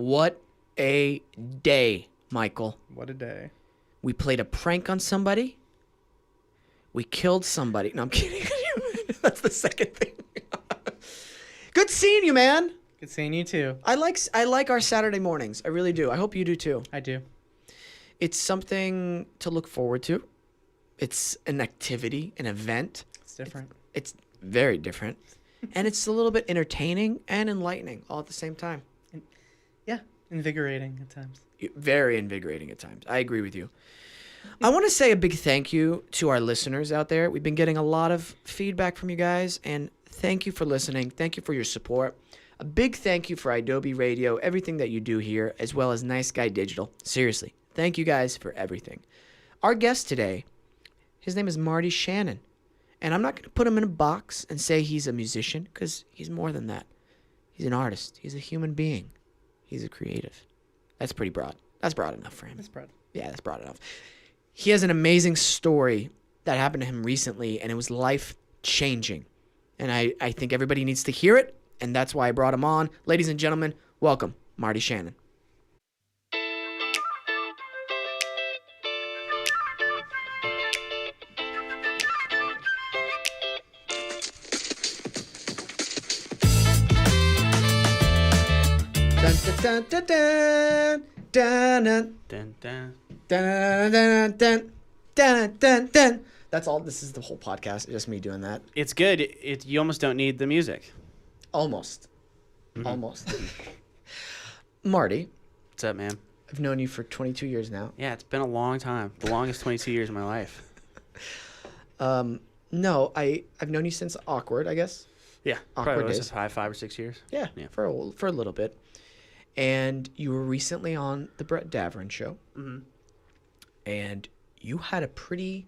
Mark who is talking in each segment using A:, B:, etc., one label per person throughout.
A: What a day, Michael.
B: What a day.
A: We played a prank on somebody. We killed somebody. No, I'm kidding. That's the second thing. Good seeing you, man.
B: Good seeing you too.
A: I like our Saturday mornings. I really do. I hope you do too.
B: I do.
A: It's something to look forward to. It's an activity, an event.
B: It's different.
A: It's very different. And it's a little bit entertaining and enlightening all at the same time.
B: Yeah, invigorating at times.
A: Very invigorating at times. I agree with you. I want to say a big thank you to our listeners out there. We've been getting a lot of feedback from you guys, and thank you for listening. Thank you for your support. A big thank you for Adobe Radio, everything that you do here, as well as Nice Guy Digital. Seriously, thank you guys for everything. Our guest today, his name is Marty Shannon, and I'm not going to put him in a box and say he's a musician, because he's more than that. He's an artist. He's a human being. He's a creative. That's pretty broad. That's broad enough for him.
B: That's broad.
A: Yeah, that's broad enough. He has an amazing story that happened to him recently, and it was life-changing. And I think everybody needs to hear it, and that's why I brought him on. Ladies and gentlemen, welcome, Marty Shannon. Dun, dun, dun, dun, dun,
C: Dun, dun.
A: dun, dun, dun, dun, dun, dun. That's all. This is the whole podcast. Just me doing that.
C: It's good. You almost don't need the music.
A: Almost.
C: Mhm.
A: Almost. Marty,
C: What's up, man?
A: I've known you for 22 years now.
C: Yeah, it's been a long time. The longest 22 years of my life.
A: No, I've known you since Awkward, I guess.
C: Yeah,
A: Awkward
C: probably was
A: days.
C: it 5 or 6 years.
A: Yeah,
C: Yeah.
A: for a little bit. And you were recently on the Brett Davern show,
C: Mm-hmm.
A: and you had a pretty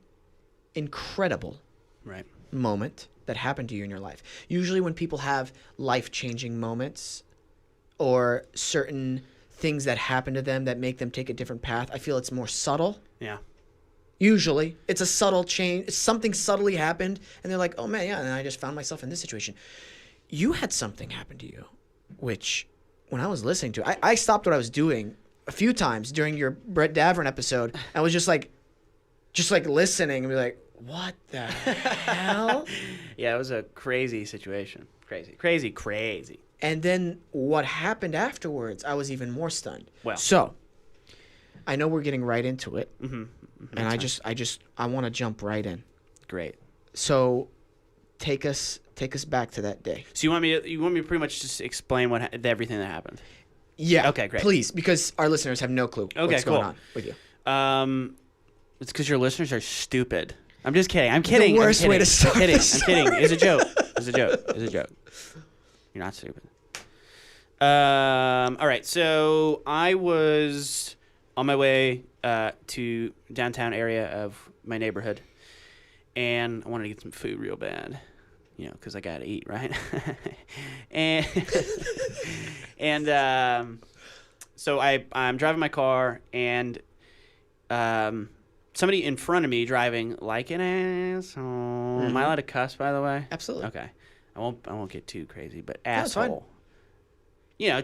A: incredible
C: Right.
A: moment that happened to you in your life. Usually when people have life-changing moments or certain things that happen to them that make them take a different path, I feel it's more subtle.
C: Yeah.
A: Usually it's a subtle change. Something subtly happened and they're like, oh man, yeah, and I just found myself in this situation. You had something happen to you, which when I was listening to it, I stopped what I was doing a few times during your Brett Davern episode. I was just like listening and be like, what the hell?
C: Yeah, it was a crazy situation. Crazy.
A: And then what happened afterwards, I was even more stunned.
C: Well.
A: So I know we're getting right into it.
C: Mm-hmm.
A: And I want to jump right in.
C: Great.
A: So take us back to that day.
C: So you want me to pretty much just explain everything that happened?
A: Yeah.
C: Okay, great.
A: Please, because our listeners have no clue what's going on with you.
C: It's because your listeners are stupid. I'm just kidding. I'm kidding.
A: The worst way to start
C: I'm kidding.
A: this.
C: I'm kidding. It's a joke. It's a joke. You're not stupid. All right. So I was on my way to downtown area of my neighborhood, and I wanted to get some food real bad, because I gotta eat, right? and so I'm driving my car, and somebody in front of me driving like an asshole.
A: Mm-hmm.
C: Am I allowed to cuss, by the way?
A: Absolutely.
C: Okay. I won't get too crazy, but
A: it's fine.
C: asshole.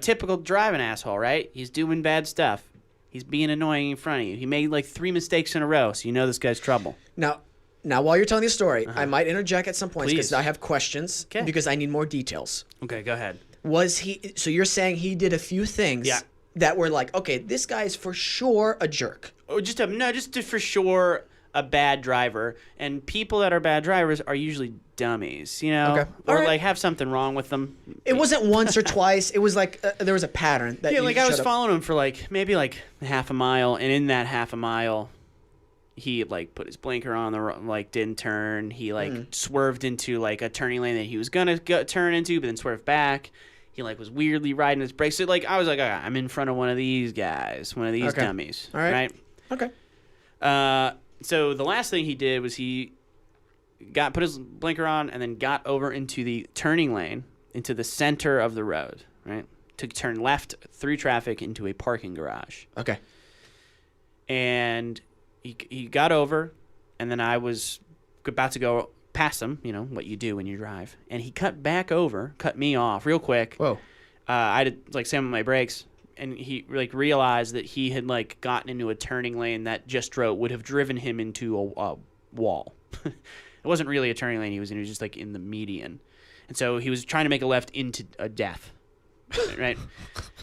C: Typical driving asshole, right? He's doing bad stuff. He's being annoying in front of you. He made like 3 mistakes in a row, so you know this guy's trouble.
A: Now while you're telling the story, I might interject at some points because
C: Please.
A: I have questions because I need more details.
C: Okay, go ahead.
A: So you're saying he did a few things that were like, okay, this guy is for sure a jerk.
C: Oh, just for sure a bad driver. And people that are bad drivers are usually dummies,
A: Okay.
C: or
A: All right.
C: like have something wrong with them.
A: It wasn't once or twice. It was like there was a pattern. That
C: Yeah,
A: you
C: like I was
A: showed up.
C: following him for maybe half a mile, and in that half a mile, he put his blinker on didn't turn. He swerved into a turning lane that he was gonna turn into, but then swerved back. He was weirdly riding his brakes. So I was like, okay, I'm in front of one of these guys, one of these dummies.
A: All right. Okay.
C: So the last thing he did was he put his blinker on and then got over into the turning lane, into the center of the road, right? To turn left through traffic into a parking garage.
A: Okay.
C: And he got over, and then I was about to go past him, what you do when you drive. And he cut me off real quick.
A: Whoa.
C: I had to slam on my brakes, he like realized that he had like gotten into a turning lane that would have driven him into a wall. It wasn't really a turning lane he was in. He was just like in the median. And so he was trying to make a left into a death. Right.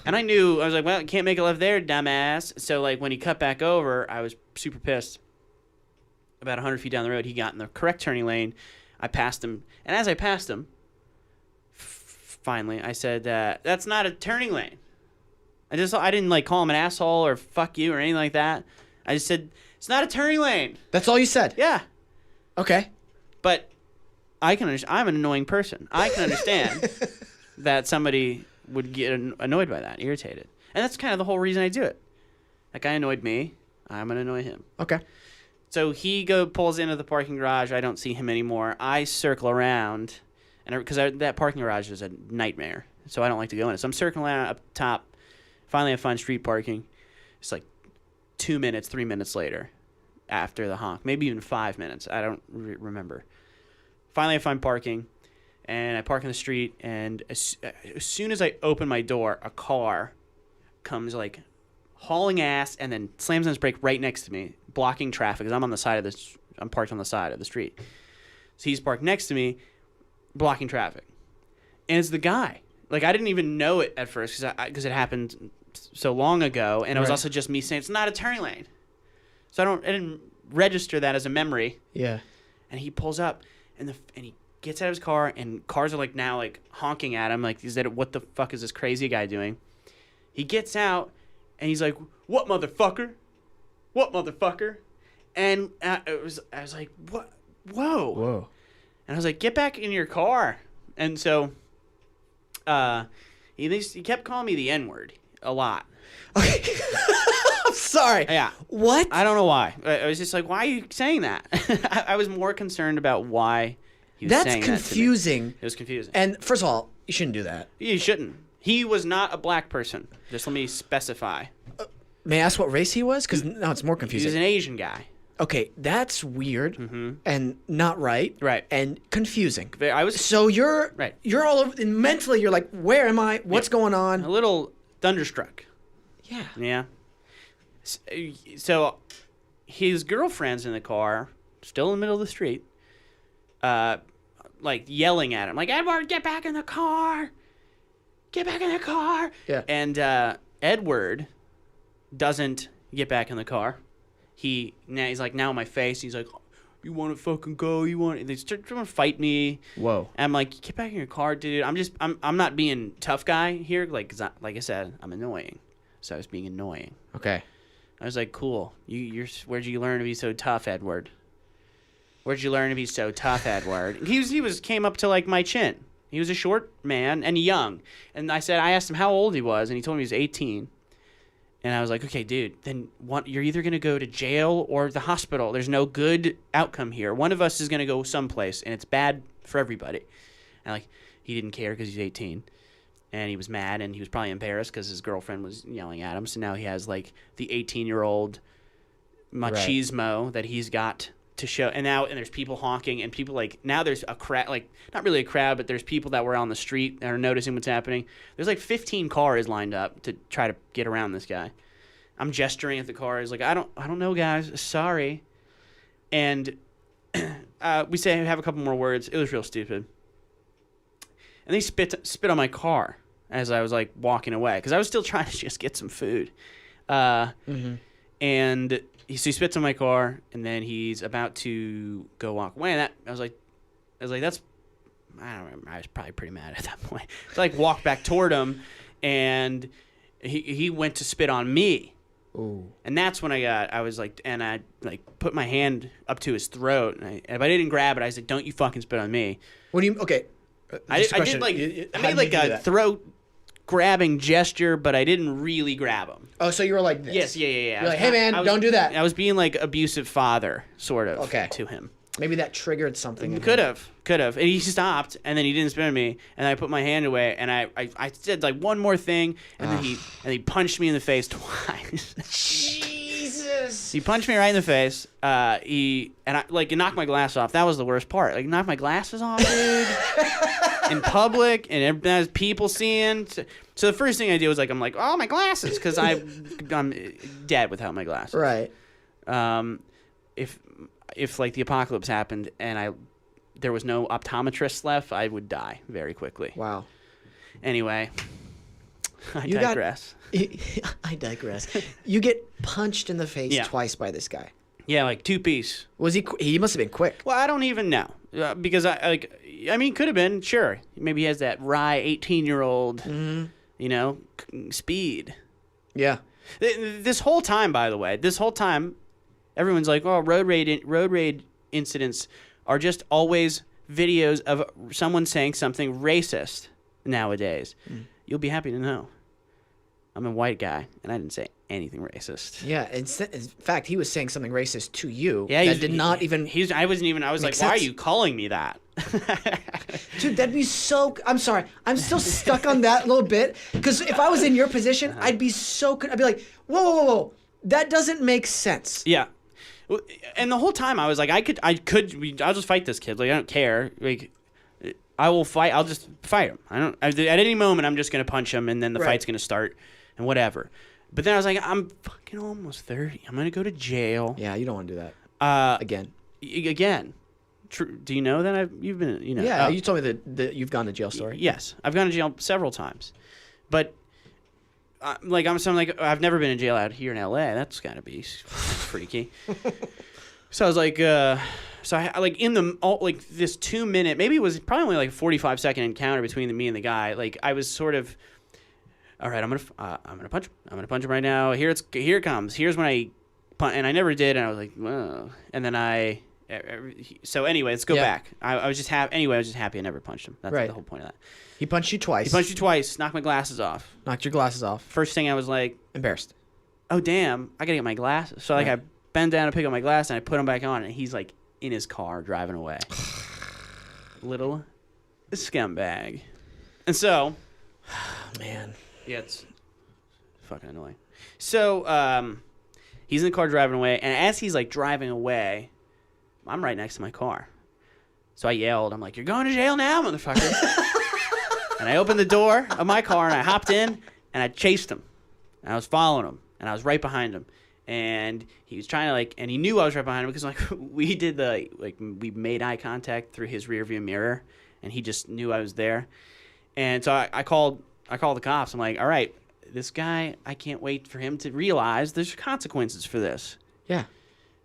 C: And I was like, well, you can't make a left there, dumbass. So like when he cut back over, I was super pissed. About 100 feet down the road, he got in the correct turning lane. I passed him. And as I passed him, finally, I said, that's not a turning lane. I didn't like call him an asshole or fuck you or anything like that. I just said, it's not a turning lane.
A: That's all you said?
C: Yeah.
A: Okay.
C: But I'm an annoying person. I can understand that somebody would get annoyed by that, irritated. And that's kind of the whole reason I do it. That guy annoyed me. I'm going to annoy him.
A: Okay.
C: So he pulls into the parking garage. I don't see him anymore. I circle around, and because that parking garage is a nightmare, so I don't like to go in it. So I'm circling around up top. Finally, I find street parking. It's like 2 minutes, 3 minutes later after the honk. Maybe even 5 minutes. I don't remember. Finally, I find parking. And I park in the street, and as soon as I open my door, a car comes like hauling ass and then slams on its brake right next to me, blocking traffic because I'm parked on the side of the street. So he's parked next to me, blocking traffic. And it's the guy. Like, I didn't even know it at first because it happened so long ago, and it was also just me saying, it's not a turning lane. So I didn't register that as a memory.
A: Yeah.
C: And he pulls up, and he gets out of his car, and cars are like now like honking at him, like what the fuck is this crazy guy doing? He gets out, and he's like, "What motherfucker? What motherfucker?" And I was like, "What? Whoa!" And I was like, "Get back in your car." And so, he kept calling me the N-word a lot.
A: Okay. I'm sorry.
C: Yeah.
A: What?
C: I don't know why. I was just like, "Why are you saying that?" I was more concerned about why.
A: That's confusing.
C: It was confusing.
A: And first of all, you shouldn't do that.
C: You shouldn't. He was not a black person. Just let me specify.
A: May I ask what race he was? Because now it's more
C: He
A: confusing.
C: was an Asian guy.
A: Okay, that's weird and not right.
C: Right.
A: And confusing. So you're all over, and mentally you're like, where am I? What's going on?
C: A little thunderstruck.
A: Yeah.
C: Yeah. So his girlfriend's in the car, still in the middle of the street, like yelling at him, like, Edward, get back in the car. Get back in the car.
A: Yeah.
C: And Edward doesn't get back in the car. He's like now in my face. He's like, you want to fucking go? They start trying to fight me.
A: Whoa.
C: And I'm like, get back in your car, dude. I'm not being tough guy here. Like I said, I'm annoying. So I was being annoying.
A: Okay.
C: I was like, cool. Where'd you learn to be so tough, Edward? Where'd you learn to be so tough, Edward? He came up to like my chin. He was a short man and young. And I asked him how old he was, and he told me he was 18. And I was like, okay, dude, then you're either going to go to jail or the hospital. There's no good outcome here. One of us is going to go someplace, and it's bad for everybody. And like, he didn't care because he's 18. And he was mad, and he was probably embarrassed because his girlfriend was yelling at him. So now he has like the 18-year-old machismo that he's got to show. And there's people honking, and people like, now there's a crowd, like not really a crowd, but there's people that were on the street that are noticing what's happening. There's like 15 cars lined up to try to get around this guy. I'm gesturing at the cars like, I don't know, guys, sorry. And we say have a couple more words. It was real stupid. And they spit on my car as I was like walking away because I was still trying to just get some food. And he spits on my car, and then he's about to go walk away. And I was like, that's, I don't remember. I was probably pretty mad at that point. So I like walked back toward him, and he went to spit on me.
A: Ooh.
C: And that's when I was like, and I like put my hand up to his throat, and if I didn't grab it, I said, don't you fucking spit on me.
A: What do you, okay.
C: I did like, I made like a throat grabbing gesture, but I didn't really grab him.
A: Oh, so you were like this?
C: Yes, yeah.
A: You're like, hey man, don't do that.
C: I was being like abusive father, sort of, to him.
A: Maybe that triggered something.
C: Could have. And he stopped, and then he didn't spit on me, and I put my hand away, and I said like one more thing, and then he punched me in the face twice.
A: Jesus.
C: He punched me right in the face. It knocked my glass off. That was the worst part. Like, knocked my glasses off, dude. in public and there's people seeing. So the first thing I did was I'm like, oh, my glasses, because I'm dead without my glasses.
A: Right.
C: If like the apocalypse happened and there was no optometrist left, I would die very quickly.
A: Wow.
C: Anyway, I digress.
A: I digress. You get punched in the face
C: Yeah.
A: twice by this guy.
C: Yeah, like 2-piece.
A: Was he? He must have been quick.
C: Well, I don't even know because could have been, sure. Maybe he has that wry 18-year-old, speed.
A: Yeah.
C: This whole time, by the way, everyone's like, "Oh, road rage incidents are just always videos of someone saying something racist nowadays." You'll be happy to know I'm a white guy, and I didn't say anything racist.
A: Yeah. In fact, he was saying something racist to you.
C: Yeah,
A: that did not even.
C: I was like, why are you calling me that?
A: Dude, that'd be so. I'm sorry. I'm still stuck on that little bit because if I was in your position, I'd be so. I'd be like, whoa. That doesn't make sense.
C: Yeah. And the whole Time I was like, I'll just fight this kid. Like, I don't care. Like, I will fight. I'll just fight him. At any moment, I'm just going to punch him and then the fight's going to start and whatever. But then I was like, I'm fucking almost 30. I'm going to go to jail.
A: Yeah, you don't want to do that. Again.
C: Again. Do you know that you've been,
A: Yeah, you told me that you've gone to jail story.
C: Yes. I've gone to jail several times. But I've never been in jail out here in LA. That's got to be freaky. So I was like, in this 2 minute, maybe it was probably only like a 45-second encounter between me and the guy. Like, I was sort of, all right, I'm gonna punch him. I'm gonna punch him right now. Here it comes. Here's when I punch, and I never did. And I was like, whoa. And then so anyway, let's go back. I was just happy. Anyway, I was just happy I never punched him. That's the whole point of that.
A: He punched you twice.
C: Knocked my glasses off.
A: Knocked your glasses off.
C: First thing I was like,
A: embarrassed.
C: Oh damn! I gotta get my glasses. So I bend down to pick up my glasses and I put them back on, and he's like in his car driving away. Little scumbag. And so,
A: man,
C: yeah, it's fucking annoying. So he's in the car driving away, and as he's like driving away, I'm right next to my car. So I yelled, I'm like, "You're going to jail now, motherfucker!" And I opened the door of my car and I hopped in and I chased him. And I was following him and I was right behind him. And he was trying to and he knew I was right behind him because we made eye contact through his rearview mirror and he just knew I was there. And so I called the cops. I'm like, all right, this guy, I can't wait for him to realize there's consequences for this.
A: Yeah.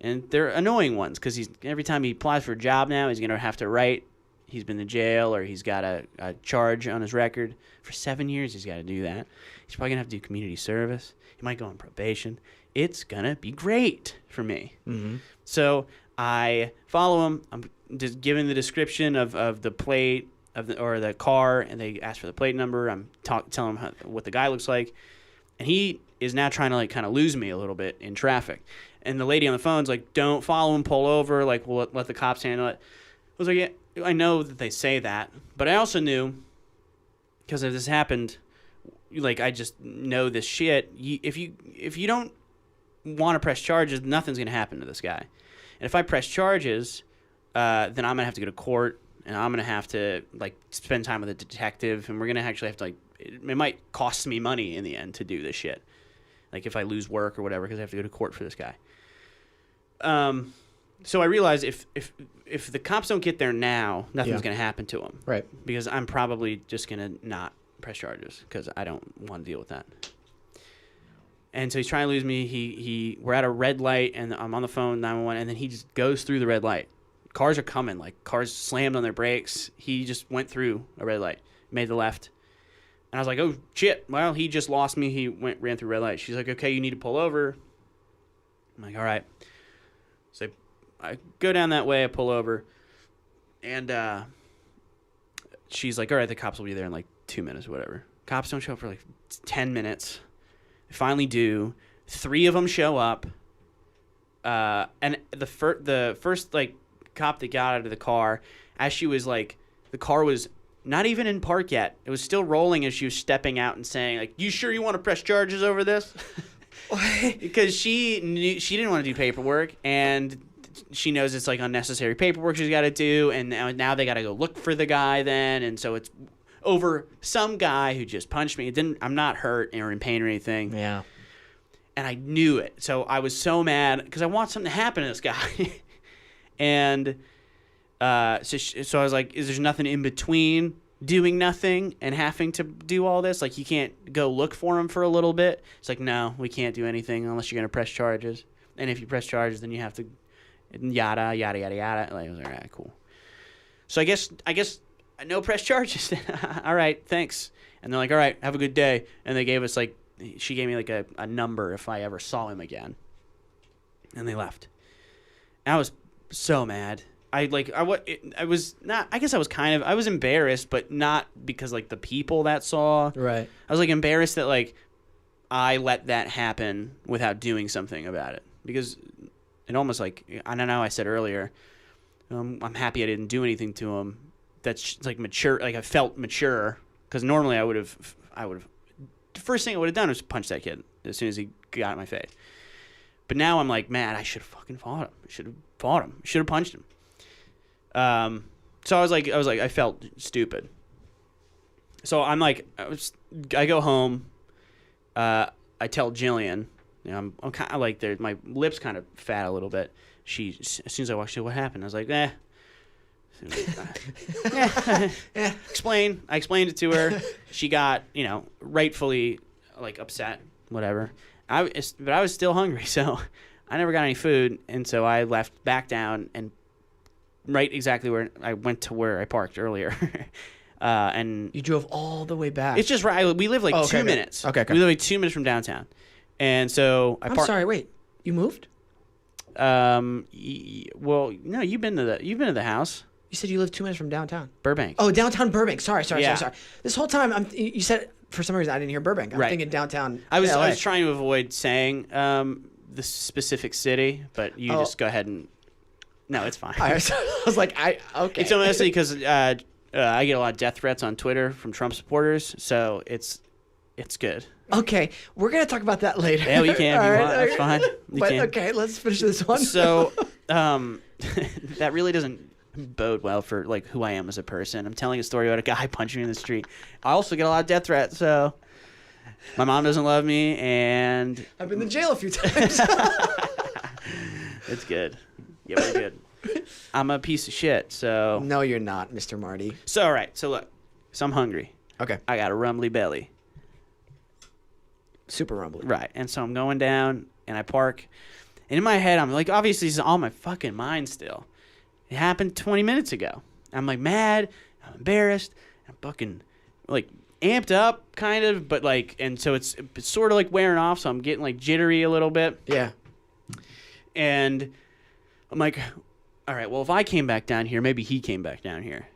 C: And they're annoying ones because every time he applies for a job now, he's going to have to write he's been to jail or he's got a charge on his record. For 7 years, he's got to do that. He's probably going to have to do community service. He might go on probation. It's going to be great for me. Mm-hmm. So I follow him. I'm just giving the description of the plate or the car, and they ask for the plate number. I'm telling him what the guy looks like. And he is now trying to kind of lose me a little bit in traffic. And the lady on the phone's like, don't follow him, pull over. Like, we'll let the cops handle it. I was like, yeah. I know that they say that, but I also knew, because if this happened, I just know this shit. If you don't want to press charges, nothing's going to happen to this guy. And if I press charges, then I'm going to have to go to court, and I'm going to have to, spend time with a detective, and we're going to actually have to, it might cost me money in the end to do this shit. Like, if I lose work or whatever, because I have to go to court for this guy. So I realized if the cops don't get there now, nothing's going to happen to him.
A: Right.
C: Because I'm probably just going to not press charges because I don't want to deal with that. And so he's trying to lose me. We're at a red light, and I'm on the phone, 911, and then he just goes through the red light. Cars are coming. Cars slammed on their brakes. He just went through a red light, made the left. And I was like, oh, shit. Well, he just lost me. He ran through red light. She's like, okay, you need to pull over. I'm like, all right. So I go down that way, I pull over, and she's like, all right, the cops will be there in 2 minutes or whatever. Cops don't show up for 10 minutes. They finally do. 3 of them show up. And the first cop that got out of the car, as she was the car was not even in park yet. It was still rolling as she was stepping out and saying, you sure you want to press charges over this? Because she knew she didn't want to do paperwork, and she knows it's like unnecessary paperwork she's got to do, and now they got to go look for the guy then, and so it's over some guy who just punched me. I'm not hurt or in pain or anything.
A: Yeah.
C: And I knew it. So I was so mad because I want something to happen to this guy. And so I was like, there's nothing in between doing nothing and having to do all this? Like, you can't go look for him for a little bit? It's like, no, we can't do anything unless you're going to press charges. And if you press charges, then you have to yada, yada, yada, yada. Like, I was like, all right, cool. So I guess no press charges. All right, thanks. And they're like, all right, have a good day. And they gave us she gave me like a number if I ever saw him again. And they left. And I was so mad. I was embarrassed, but not because like the people that saw.
A: Right.
C: I was like embarrassed that like I let that happen without doing something about it, because it almost like, I don't know, I said earlier, I'm happy I didn't do anything to him. That's like mature. Like, I felt mature, because normally I would have. The first thing I would have done was punch that kid as soon as he got in my face. But now I'm like, man, I should have fucking fought him. Should have punched him. So I was like, I felt stupid. So I'm like, I go home. I tell Jillian, I'm kind of like, my lips kind of fat a little bit. As soon as I walked, she said, what happened? I was like, Explain. I explained it to her. She got, rightfully like upset, whatever. But I was still hungry, so I never got any food, and so I left back down and right exactly where I went to where I parked earlier. And
A: you drove all the way back.
C: It's just right. We live like 2 minutes.
A: Okay.
C: We live like 2 minutes from downtown, and so
A: I'm sorry. Wait, you moved?
C: Well, no, you've been to the house.
A: You said you live 2 minutes from downtown.
C: Burbank.
A: Oh, downtown Burbank. Sorry.
C: Yeah.
A: This whole time, you said, for some reason, I didn't hear Burbank. I'm thinking downtown
C: I was
A: LA.
C: trying to avoid saying the specific city, but you just go ahead and... No, it's fine.
A: I was like, okay.
C: It's honestly because I get a lot of death threats on Twitter from Trump supporters, so it's good.
A: Okay, we're going to talk about that later.
C: Yeah, we can.
A: All right,
C: That's fine.
A: Okay, let's finish this one.
C: So, that really doesn't bode well for like who I am as a person. I'm telling a story about a guy punching me in the street. I also get a lot of death threats, so my mom doesn't love me, and
A: I've been to jail a few times.
C: it's good. Yeah, we're good. I'm a piece of shit, so...
A: No, you're not, Mr. Marty.
C: So, all right. So, look. So, I'm hungry.
A: Okay.
C: I got a rumbly belly.
A: Super rumbly.
C: Right. And so, I'm going down, and I park. And in my head, I'm like, obviously, this is all my fucking mind still. It happened 20 minutes ago. I'm, like, mad. I'm embarrassed. I'm fucking, like, amped up, kind of. But, like... And so, it's sort of, like, wearing off. So, I'm getting, like, jittery a little bit.
A: Yeah.
C: And... I'm like, all right, well, if I came back down here, maybe he came back down here.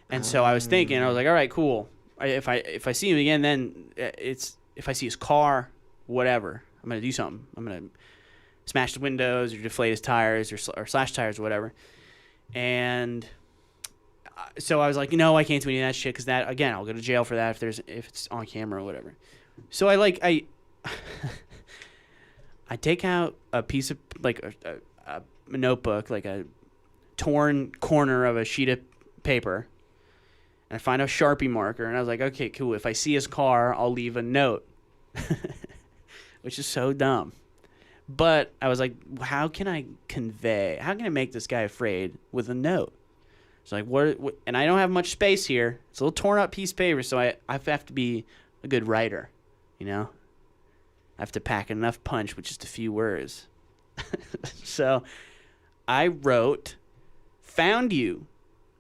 C: And so I was thinking, I was like, all right, cool. If I see him again, then if I see his car, whatever, I'm going to do something. I'm going to smash the windows or deflate his tires or slash tires or whatever. And so I was like, no, I can't do any of that shit, because that, again, I'll go to jail for that if it's on camera or whatever. So I take out a piece of, like, a notebook, like a torn corner of a sheet of paper, and I find a Sharpie marker, and I was like, okay, cool. If I see his car, I'll leave a note, which is so dumb. But I was like, how can I make this guy afraid with a note? It's like, what? And I don't have much space here. It's a little torn up piece of paper, so I have to be a good writer, I have to pack enough punch with just a few words. So I wrote, found you,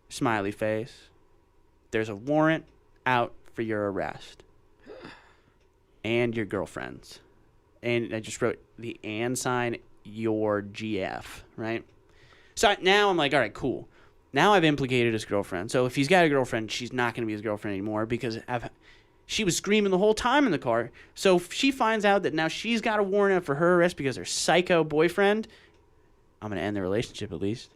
C: smiley face. There's a warrant out for your arrest. And your girlfriend's. And I just wrote the and sign, your GF, right? So now I'm like, all right, cool. Now I've implicated his girlfriend. So if he's got a girlfriend, she's not going to be his girlfriend anymore, because she was screaming the whole time in the car. So if she finds out that now she's got a warrant out for her arrest because her psycho boyfriend, I'm going to end the relationship at least.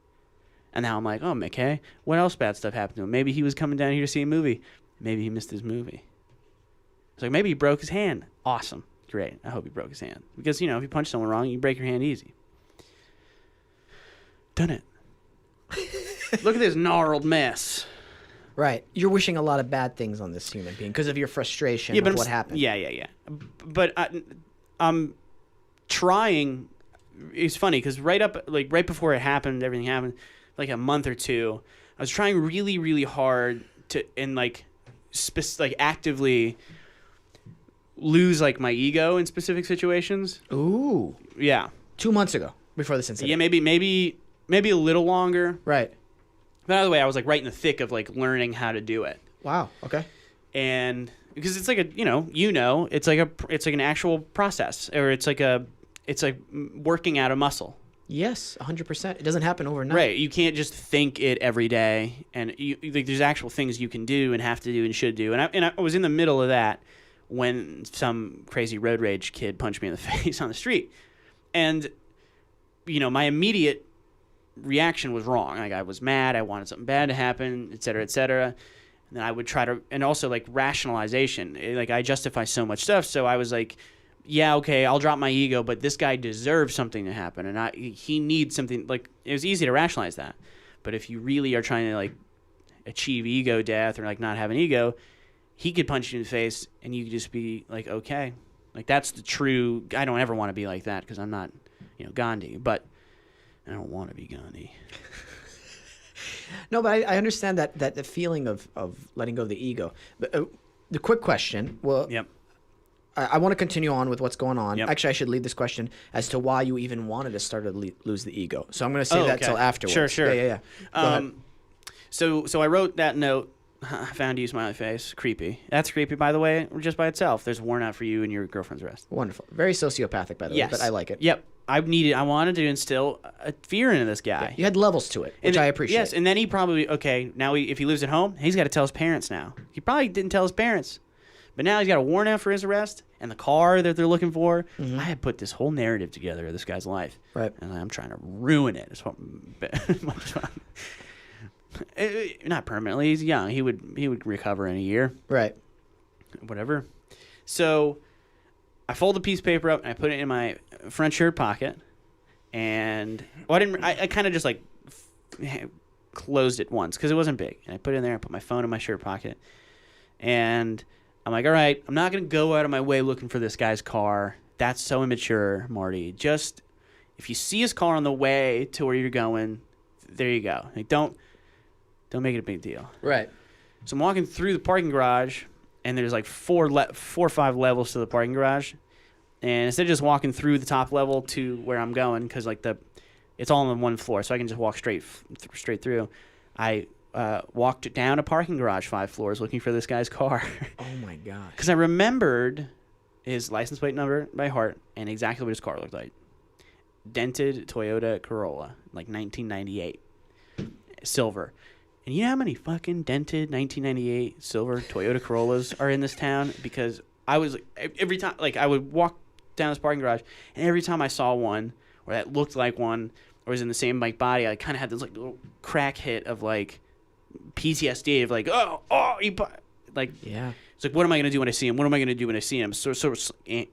C: And now I'm like, oh, McKay, what else bad stuff happened to him? Maybe he was coming down here to see a movie. Maybe he missed his movie. It's like, maybe he broke his hand. Awesome. Great. I hope he broke his hand. Because, if you punch someone wrong, you break your hand easy. done it. Look at this gnarled mess.
A: Right. You're wishing a lot of bad things on this human being because of your frustration with what happened.
C: Yeah. But I'm trying. It's funny because right before it happened, everything happened, like a month or two, I was trying really, really hard to actively lose like my ego in specific situations.
A: Ooh.
C: Yeah.
A: 2 months ago, before this incident.
C: Yeah, maybe a little longer.
A: Right.
C: But either way, I was like right in the thick of like learning how to do it.
A: Wow. Okay.
C: And because it's like it's like an actual process, or it's like working out a muscle.
A: Yes, 100%. It doesn't happen overnight.
C: Right. You can't just think it every day, and there's actual things you can do and have to do and should do. And I was in the middle of that when some crazy road rage kid punched me in the face on the street, and my immediate reaction was wrong. Like, I was mad. I wanted something bad to happen, et cetera, et cetera. And then I would try to, and also like rationalization. Like, I justify so much stuff. So I was like, yeah, okay, I'll drop my ego, but this guy deserves something to happen, and he needs something. Like, it was easy to rationalize that. But if you really are trying to like achieve ego death or like not have an ego, he could punch you in the face and you could just be like, okay. Like, that's the true. I don't ever want to be like that because I'm not, Gandhi, but I don't want to be Gandhi.
A: No, but I understand that the feeling of letting go of the ego. But the quick question, well,
C: Yep.
A: I want to continue on with what's going on.
C: Yep.
A: Actually, I should leave this question as to why you even wanted to start to lose the ego. So I'm going to save that till afterwards.
C: Sure.
A: Yeah. Go ahead.
C: So I wrote that note. I found you, smiley face. Creepy. That's creepy, by the way, just by itself. There's worn out for you and your girlfriend's arrest.
A: Wonderful. Very sociopathic, by the way, but I like it.
C: Yep. I wanted to instill a fear into this guy.
A: Yeah, you had levels to it, which I appreciate.
C: Yes, and then he probably, now if he lives at home, he's got to tell his parents now. He probably didn't tell his parents. But now he's got a warrant out for his arrest and the car that they're looking for. Mm-hmm. I had put this whole narrative together of this guy's life.
A: Right.
C: And I'm trying to ruin it. Not permanently. He's young. He would recover in a year.
A: Right.
C: Whatever. So I fold the piece of paper up and I put it in my front shirt pocket. And I kind of just like closed it once because it wasn't big. And I put it in there. I put my phone in my shirt pocket. And I'm like, all right, I'm not going to go out of my way looking for this guy's car. That's so immature, Marty. Just if you see his car on the way to where you're going, there you go. Like, don't make it a big deal.
A: Right.
C: So I'm walking through the parking garage, and there's like four or five levels to the parking garage. And instead of just walking through the top level to where I'm going, because like it's all on one floor, so I can just walk straight through. I walked down a parking garage 5 floors looking for this guy's car.
A: Oh my god!
C: Because I remembered his license plate number by heart and exactly what his car looked like. Dented Toyota Corolla, like 1998, silver. And you know how many fucking dented 1998 silver Toyota Corollas are in this town? Because I was every time, like, I would walk down this parking garage, and every time I saw one or that looked like one or was in the same like body, I kind of had this like little crack hit of like PTSD of like, like,
A: yeah.
C: It's like, what am I gonna do when I see him? What am I gonna do when I see him? So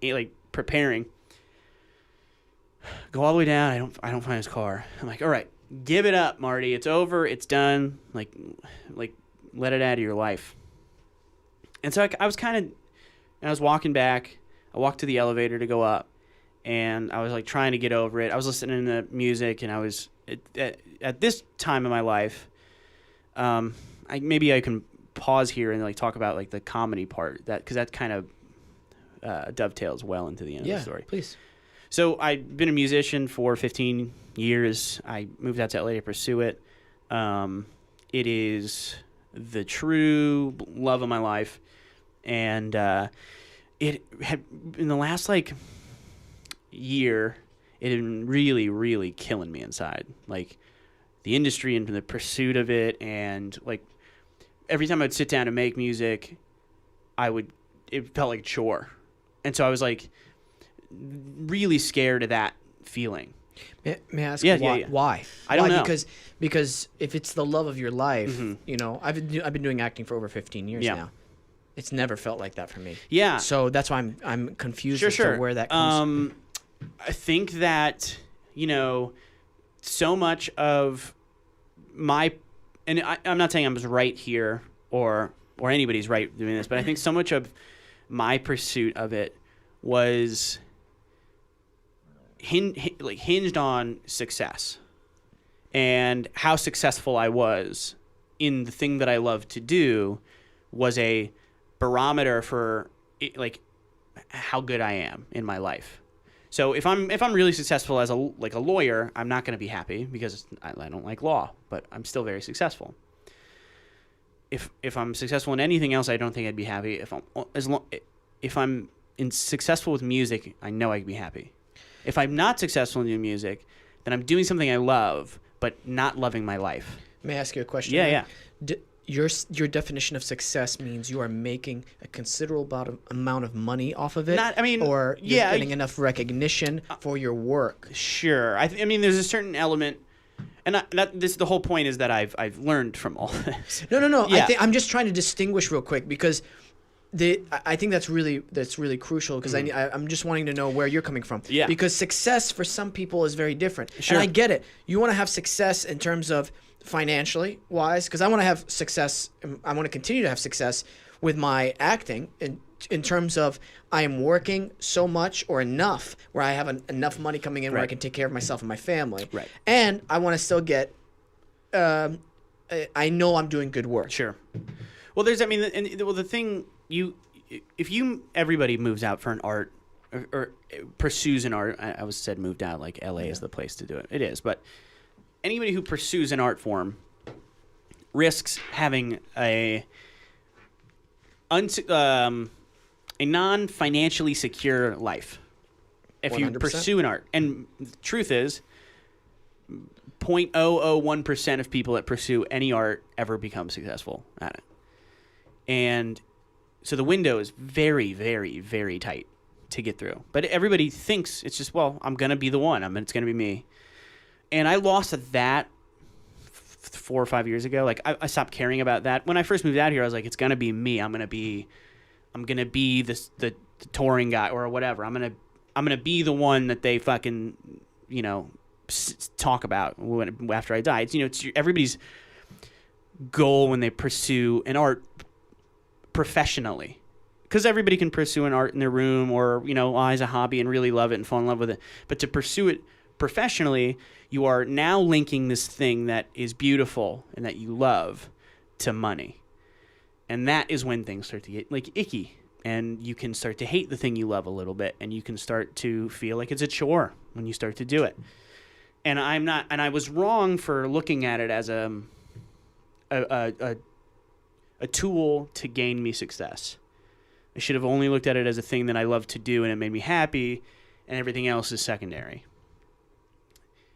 C: like preparing. Go all the way down. I don't find his car. I'm like, all right, give it up, Marty. It's over. It's done. Like let it out of your life. And so I was walking back. I walked to the elevator to go up, and I was like trying to get over it. I was listening to music, and I was at this time in my life. Maybe I can pause here and like talk about like the comedy part because that kind of dovetails well into the end of the story.
A: Please.
C: So I've been a musician for 15 years. I moved out to LA to pursue it. It is the true love of my life, and it had in the last like year, it had been really, really killing me inside. Like the industry and the pursuit of it, and like every time I'd sit down to make music, it felt like a chore, and so I was like really scared of that feeling.
A: May I ask
C: Yeah.
A: why?
C: I don't know.
A: Because if it's the love of your life,
C: Mm-hmm.
A: I've been doing acting for over 15 years
C: Yeah.
A: now. It's never felt like that for me.
C: Yeah.
A: So that's why I'm confused as
C: Sure.
A: to where that comes from.
C: I think that, so much of my, and I'm not saying I'm right here or anybody's right doing this, but I think so much of my pursuit of it was hinged on success and how successful I was in the thing that I love to do was a barometer for like how good I am in my life. So if I'm really successful as a lawyer, I'm not going to be happy because I don't like law, but I'm still very successful. If I'm successful in anything else, I don't think I'd be happy. If I'm successful with music, I know I'd be happy. If I'm not successful in doing music, then I'm doing something I love, but not loving my life.
A: May I ask you a question?
C: Yeah.
A: Your definition of success means you are making a considerable amount of money off of it, or you're getting enough recognition for your work.
C: Sure. I mean, there's a certain element, and the whole point is that I've learned from all this.
A: No.
C: Yeah.
A: I'm just trying to distinguish real quick because I think that's really crucial because I'm just wanting to know where you're coming from.
C: Yeah.
A: Because success for some people is very different.
C: Sure.
A: And I get it. You want to have success in terms of financially wise, because I want to have success. I want to continue to have success with my acting in terms of I am working so much or enough where I have enough money coming in where I can take care of myself and my family.
C: Right.
A: And I want to still get. I know I'm doing good work.
C: Sure. Well, the thing everybody moves out for an art or pursues an art. I was said moved out like LA is the place to do it. It is, but anybody who pursues an art form risks having a non-financially secure life if 100%. You pursue an art. And the truth is 0.001% of people that pursue any art ever become successful at it. And so the window is very, very, very tight to get through. But everybody thinks it's just, well, I'm going to be the one. It's going to be me. And I lost that 4 or 5 years ago. Like I stopped caring about that. When I first moved out here, I was like, it's gonna be me. I'm gonna be the touring guy or whatever. I'm gonna be the one that they fucking talk about after I die. It's everybody's goal when they pursue an art professionally. Because everybody can pursue an art in their room or as a hobby and really love it and fall in love with it. But to pursue it professionally, you are now linking this thing that is beautiful and that you love to money. And that is when things start to get icky, and you can start to hate the thing you love a little bit, and you can start to feel like it's a chore when you start to do it. And I was wrong for looking at it as a tool to gain me success. I should have only looked at it as a thing that I love to do and it made me happy, and everything else is secondary.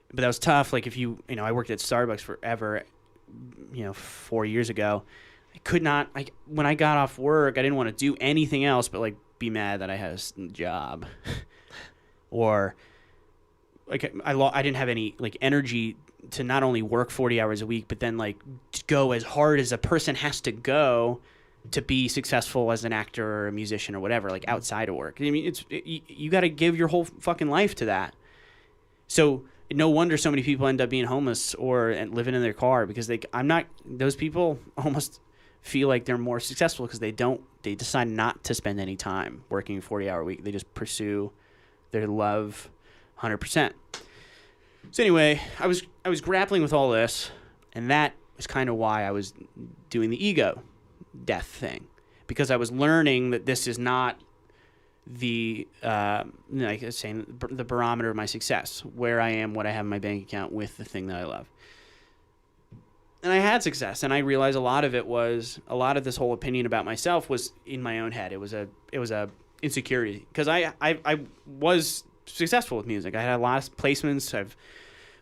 C: But that was tough. Like if I worked at Starbucks forever, 4 years ago. I could not, when I got off work, I didn't want to do anything else but be mad that I had a job. Or I didn't have any energy to not only work 40 hours a week, but then go as hard as a person has to go to be successful as an actor or a musician or whatever, outside of work. I mean, you got to give your whole fucking life to that. So no wonder so many people end up being homeless or living in their car because those people almost feel like they're more successful because they decide not to spend any time working a 40-hour week. They just pursue their love 100%. So anyway, I was grappling with all this, and that was kind of why I was doing the ego death thing, because I was learning that this is not the like I was saying, the barometer of my success, where I am, what I have in my bank account with the thing that I love. And I had success, and I realized a lot of this whole opinion about myself was in my own head. It was a insecurity, because I was successful with music. I had a lot of placements. I've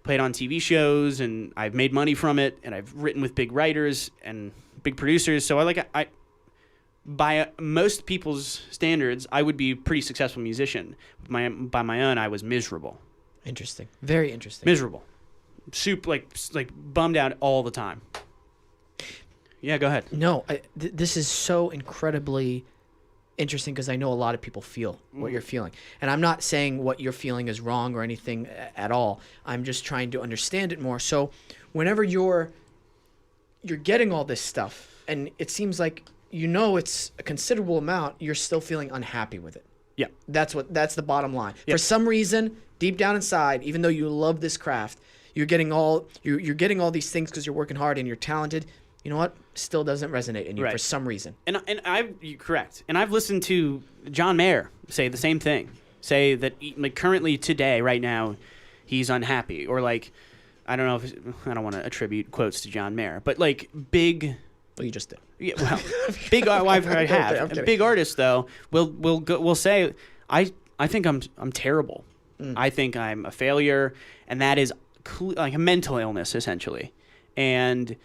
C: played on TV shows, and I've made money from it, and I've written with big writers and big producers. So I by most people's standards, I would be a pretty successful musician. By my own, I was miserable.
A: Interesting. Very interesting.
C: Miserable. Like bummed out all the time. Yeah, go ahead.
A: No, this is so incredibly interesting because I know a lot of people feel what you're feeling. And I'm not saying what you're feeling is wrong or anything at all. I'm just trying to understand it more. So whenever you're getting all this stuff and it seems like it's a considerable amount, you're still feeling unhappy with it.
C: Yeah.
A: That's the bottom line.
C: Yeah.
A: For some reason, deep down inside, even though you love this craft, you're getting all these things because you're working hard and you're talented. You know what? Still doesn't resonate in you for some reason.
C: And you're correct. And I've listened to John Mayer say the same thing. Say that like currently today, right now, he's unhappy. Or like, I don't know if I don't want to attribute quotes to John Mayer, but like big.
A: Well, you just did.
C: Yeah, well, big. I have.
A: Okay,
C: big artists though will say, I think I'm terrible. I think I'm a failure, and that is like a mental illness essentially. And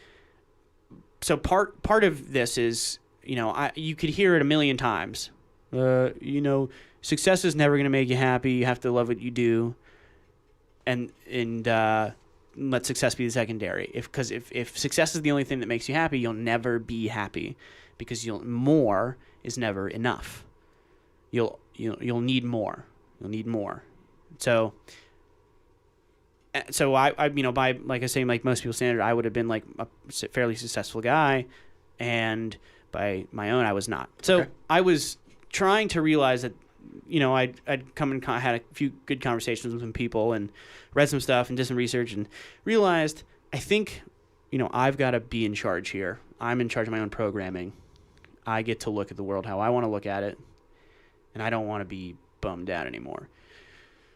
C: so part of this is, you could hear it a million times. Success is never going to make you happy. You have to love what you do, and let success be the secondary. If success is the only thing that makes you happy, you'll never be happy, because more is never enough. You'll need more. You'll need more. So I by, like I say, like most people's standard, I would have been like a fairly successful guy, and by my own, I was not. So okay. I was trying to realize that, I'd come and had a few good conversations with some people and read some stuff and did some research and realized, I think, I've got to be in charge here. I'm in charge of my own programming. I get to look at the world how I want to look at it, and I don't want to be bummed out anymore.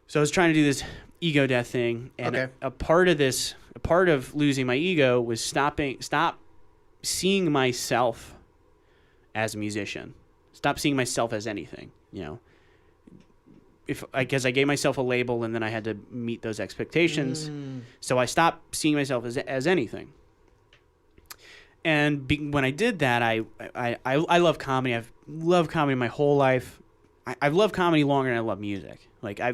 C: So I was trying to do this ego death thing, and a part of losing my ego was stop seeing myself as a musician. Stop seeing myself as anything, because I gave myself a label and then I had to meet those expectations. So I stopped seeing myself as anything. And when I did that, I love comedy. I've loved comedy my whole life. I've loved comedy longer than I love music. Like I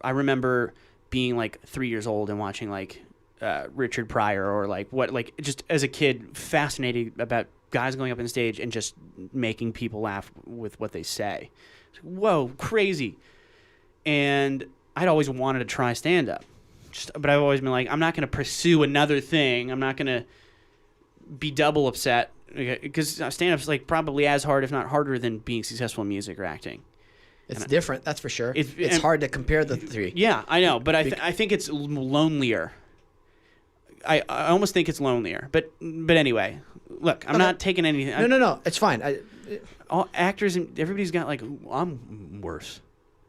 C: remember being like 3 years old and watching like Richard Pryor or just as a kid, fascinated about guys going up on stage and just making people laugh with what they say. Whoa, crazy. And I'd always wanted to try stand-up. But I've always been like, I'm not going to pursue another thing. I'm not going to be double upset, because stand-up's like probably as hard, if not harder, than being successful in music or acting.
A: It's different, that's for sure. It's hard to compare the three.
C: Yeah, I know, but I think it's lonelier. I almost think it's lonelier. But anyway, look, I'm not taking anything.
A: No, it's fine.
C: All actors and everybody's got like, I'm worse.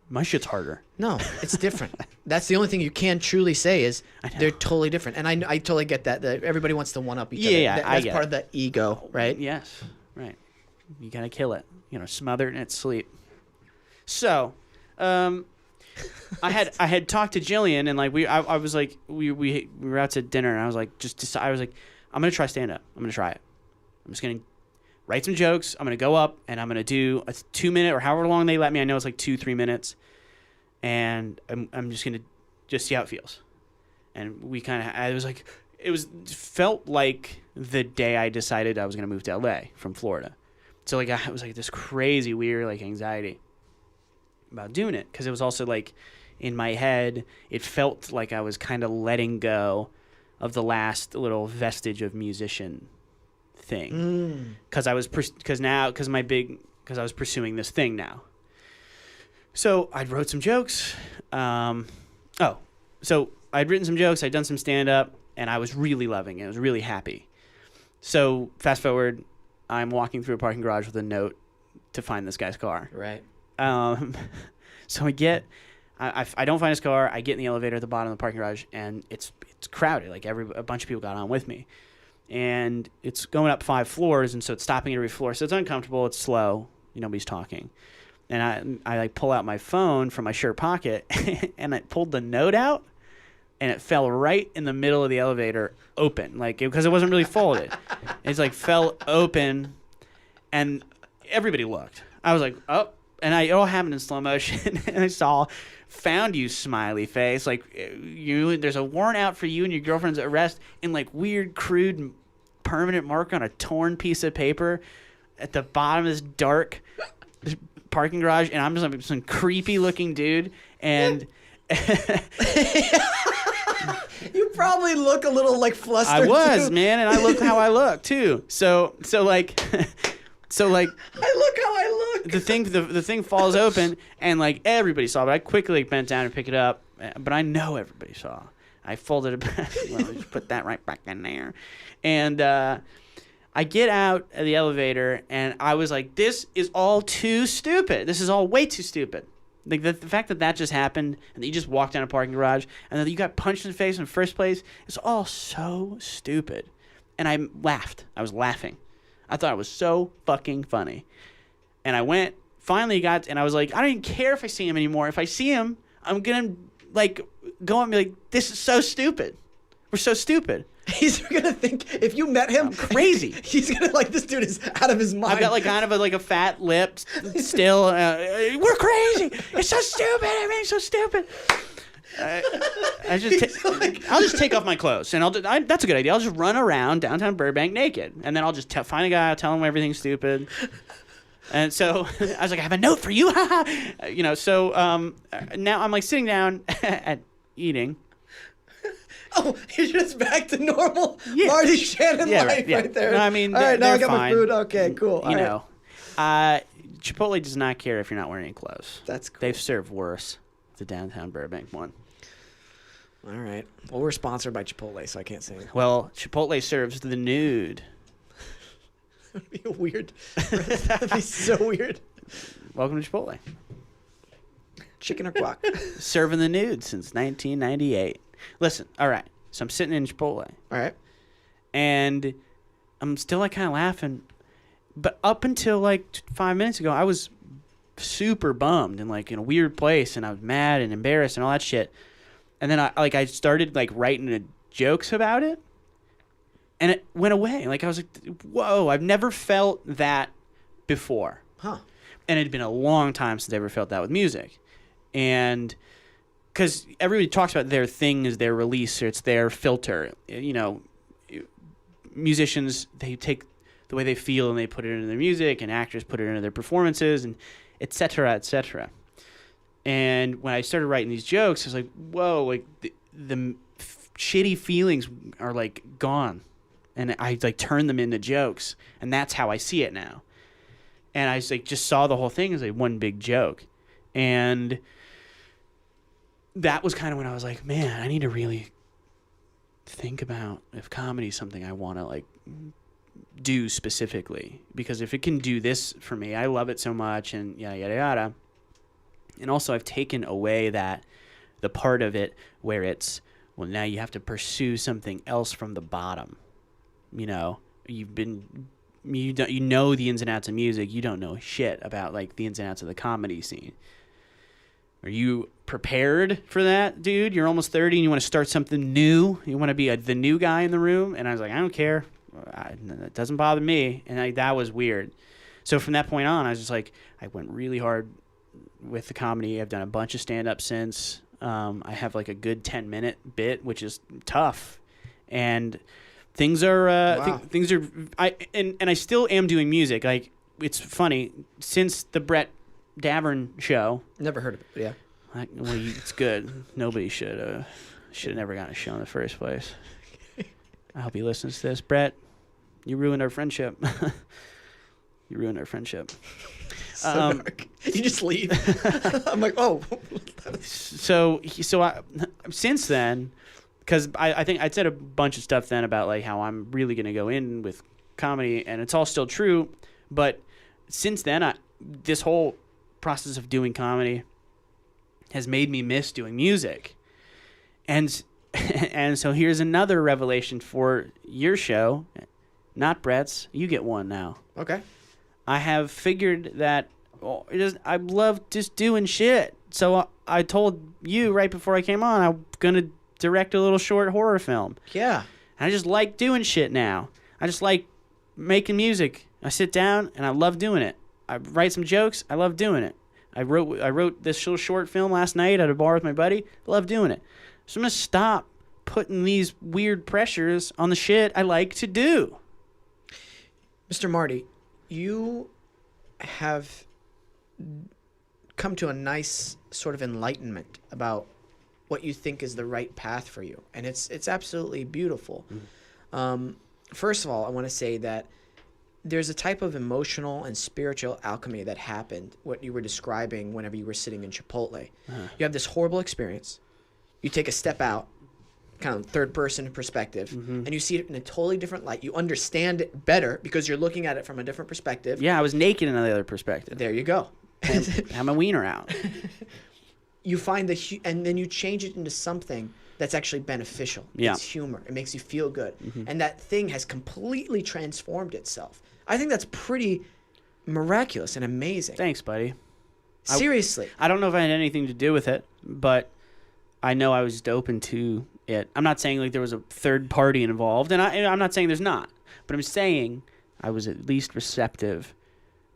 C: My shit's harder.
A: No, it's different. That's the only thing you can truly say is they're totally different. And I totally get that everybody wants to one up each other.
C: Yeah,
A: that's part of the ego, right?
C: Yes, right. You gotta kill it. Smother it in its sleep. So, I had talked to Jillian, and like I was like we were out to dinner, and I was like I'm gonna try stand up. I'm gonna try it. I'm just gonna write some jokes. I'm gonna go up and I'm gonna do a 2-minute or however long they let me. I know it's like 2-3 minutes, and I'm just gonna see how it feels. And we felt like the day I decided I was gonna move to LA from Florida. So like I was like this crazy weird like anxiety about doing it, because it was also like in my head it felt like I was kind of letting go of the last little vestige of musician thing, because I was pursuing this thing now. So I wrote some jokes. So I'd written some jokes, I'd done some stand up, and I was really loving it. I was really happy. So fast forward, I'm walking through a parking garage with a note to find this guy's car.
A: Right.
C: So I don't find his car. I get in the elevator at the bottom of the parking garage, and it's crowded. Like a bunch of people got on with me, and it's going up 5 floors, and so it's stopping at every floor. So it's uncomfortable. It's slow. Nobody's talking, and I like pull out my phone from my shirt pocket, and I pulled the note out, and it fell right in the middle of the elevator, open, like because it wasn't really folded. It's like fell open, and everybody looked. I was like, oh. And it all happened in slow motion, and I saw, found you, smiley face, like there's a warrant out for you and your girlfriend's arrest in like weird, crude, permanent mark on a torn piece of paper at the bottom of this dark parking garage, and I'm just like some creepy looking dude, and
A: You probably look a little like flustered.
C: I was,
A: too.
C: man, and I look how I look too. So like
A: I look how I look.
C: the thing falls open, and like everybody saw, but I quickly like, bent down and pick it up. But I know everybody saw. I folded it back. Well, just put that right back in there, and I get out of the elevator, and I was like, "This is all too stupid. This is all way too stupid." Like the fact that just happened, and that you just walked down a parking garage, and that you got punched in the face in the first place, it's all so stupid. And I laughed. I was laughing. I thought it was so fucking funny. And I finally got, and I was like, I don't even care if I see him anymore. If I see him, I'm gonna like go and be like, this is so stupid. We're so stupid.
A: He's gonna think if you met him,
C: I'm crazy.
A: He's gonna like, this dude is out of his mind.
C: I've got like kind of a fat lip still. We're crazy. It's so stupid. Everything's so stupid. I'll just take off my clothes, and that's a good idea. I'll just run around downtown Burbank naked, and then I'll just find a guy, tell him everything's stupid. And so I was like, I have a note for you. So now I'm like sitting down at eating.
A: Oh, you're just back to normal Marty Shannon life right there.
C: No, I mean,
A: all right, now I got
C: fine.
A: my food. Okay, cool.
C: You know, Chipotle does not care if you're not wearing any clothes.
A: That's cool.
C: They've served worse. The downtown Burbank one.
A: All right. Well, we're sponsored by Chipotle, so I can't say anything.
C: Well, Chipotle serves the nude.
A: That'd be weird. That'd be so weird.
C: Welcome to Chipotle.
A: Chicken or guac?
C: Serving the nude since 1998. Listen, all right. So I'm sitting in Chipotle.
A: All right.
C: And I'm still like kind of laughing. But up until like 5 minutes ago, I was super bummed and like in a weird place, and I was mad and embarrassed and all that shit. And then I started like writing jokes about it, and it went away. Like I was like, whoa, I've never felt that before.
A: Huh.
C: And it had been a long time since I ever felt that with music. And because everybody talks about their thing is their release, or it's their filter. You know, musicians, they take the way they feel and they put it into their music, and actors put it into their performances, and et cetera, et cetera. And when I started writing these jokes, I was like, whoa, like the shitty feelings are like gone. And I like turned them into jokes, and that's how I see it now. And I just saw the whole thing as like one big joke. And that was kind of when I was like, man, I need to really think about if comedy is something I want to like do specifically, because if it can do this for me, I love it so much, and yada yada yada. And also I've taken away the part of it where it's, well, now you have to pursue something else from the bottom. You know, you know the ins and outs of music, you don't know shit about like the ins and outs of the comedy scene. Are you prepared for that, dude? You're almost 30 and you want to start something new. You want to be the new guy in the room. And I was like, I don't care. It doesn't bother me. And that was weird. So from that point on, I was just like, I went really hard with the comedy. I've done a bunch of stand-up since. I have like a good 10-minute bit, which is tough. And things are,
A: wow.
C: things are, and I still am doing music. Like, it's funny, since the Brett Davern show.
A: Never heard of it, but yeah.
C: It's good. Nobody should have never gotten a show in the first place. I hope he listens to this. Brett, you ruined our friendship. You ruined our friendship.
A: So dark. You just leave. I'm like, oh.
C: So since then, because I think I said a bunch of stuff then about like how I'm really going to go in with comedy, and it's all still true. But since then, this whole process of doing comedy has made me miss doing music. And so here's another revelation for your show, not Brett's. You get one now.
A: Okay.
C: I have figured that I love just doing shit. So I told you right before I came on, I'm going to direct a little short horror film.
A: Yeah.
C: And I just like doing shit now. I just like making music. I sit down and I love doing it. I write some jokes. I love doing it. I wrote this little short film last night at a bar with my buddy. I love doing it. So I'm going to stop putting these weird pressures on the shit I like to do.
A: Mr. Marty, you have come to a nice sort of enlightenment about what you think is the right path for you, and it's absolutely beautiful. First of all, I want to say that there's a type of emotional and spiritual alchemy that happened, what you were describing whenever you were sitting in Chipotle. You have this horrible experience. You take a step out, kind of third person perspective, and you see it in a totally different light. You understand it better because you're looking at it from a different perspective.
C: Yeah, I was naked in the other perspective.
A: There you go.
C: Have my wiener out.
A: You find and then you change it into something that's actually beneficial.
C: Yeah.
A: It's humor. It makes you feel good. And that thing has completely transformed itself. I think that's pretty miraculous and amazing.
C: Thanks, buddy.
A: Seriously.
C: I don't know if I had anything to do with it, but I know I was just open to it. I'm not saying like there was a third party involved, and I'm not saying there's not, but I'm saying I was at least receptive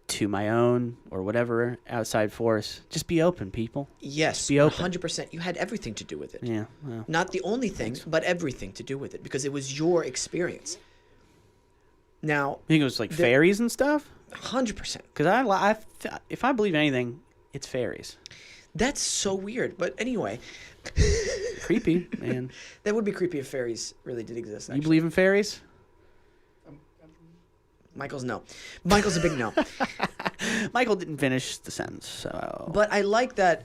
C: to my own or whatever outside force. Just be open, people.
A: Yes,
C: Be open.
A: 100%. You had everything to do with it.
C: Yeah. Well,
A: Not the only thing, but everything to do with it because it was your experience. Now,
C: you think it was like fairies and stuff?
A: 100%.
C: Because if I believe anything, it's fairies.
A: That's so weird. But anyway,
C: Creepy, man.
A: that would be creepy if fairies really did exist. Actually.
C: You believe in fairies?
A: Michael's no. Michael's a big no.
C: Michael didn't finish the sentence, so.
A: But I like that.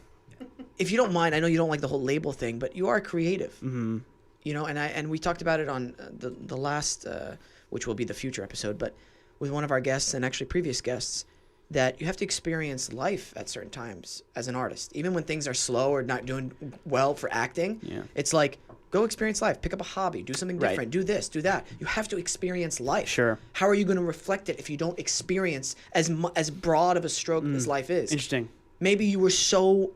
A: If you don't mind, I know you don't like the whole label thing, but you are creative.
C: Mm-hmm.
A: You know, and we talked about it on the last, which will be the future episode, but with one of our guests and actually previous guests, that you have to experience life at certain times as an artist. Even when things are slow or not doing well for acting, it's like, go experience life. Pick up a hobby. Do something different.
C: Right.
A: Do this. Do that. You have to experience life.
C: Sure.
A: How are you going to reflect it if you don't experience as broad of a stroke as life is?
C: Interesting.
A: Maybe you were so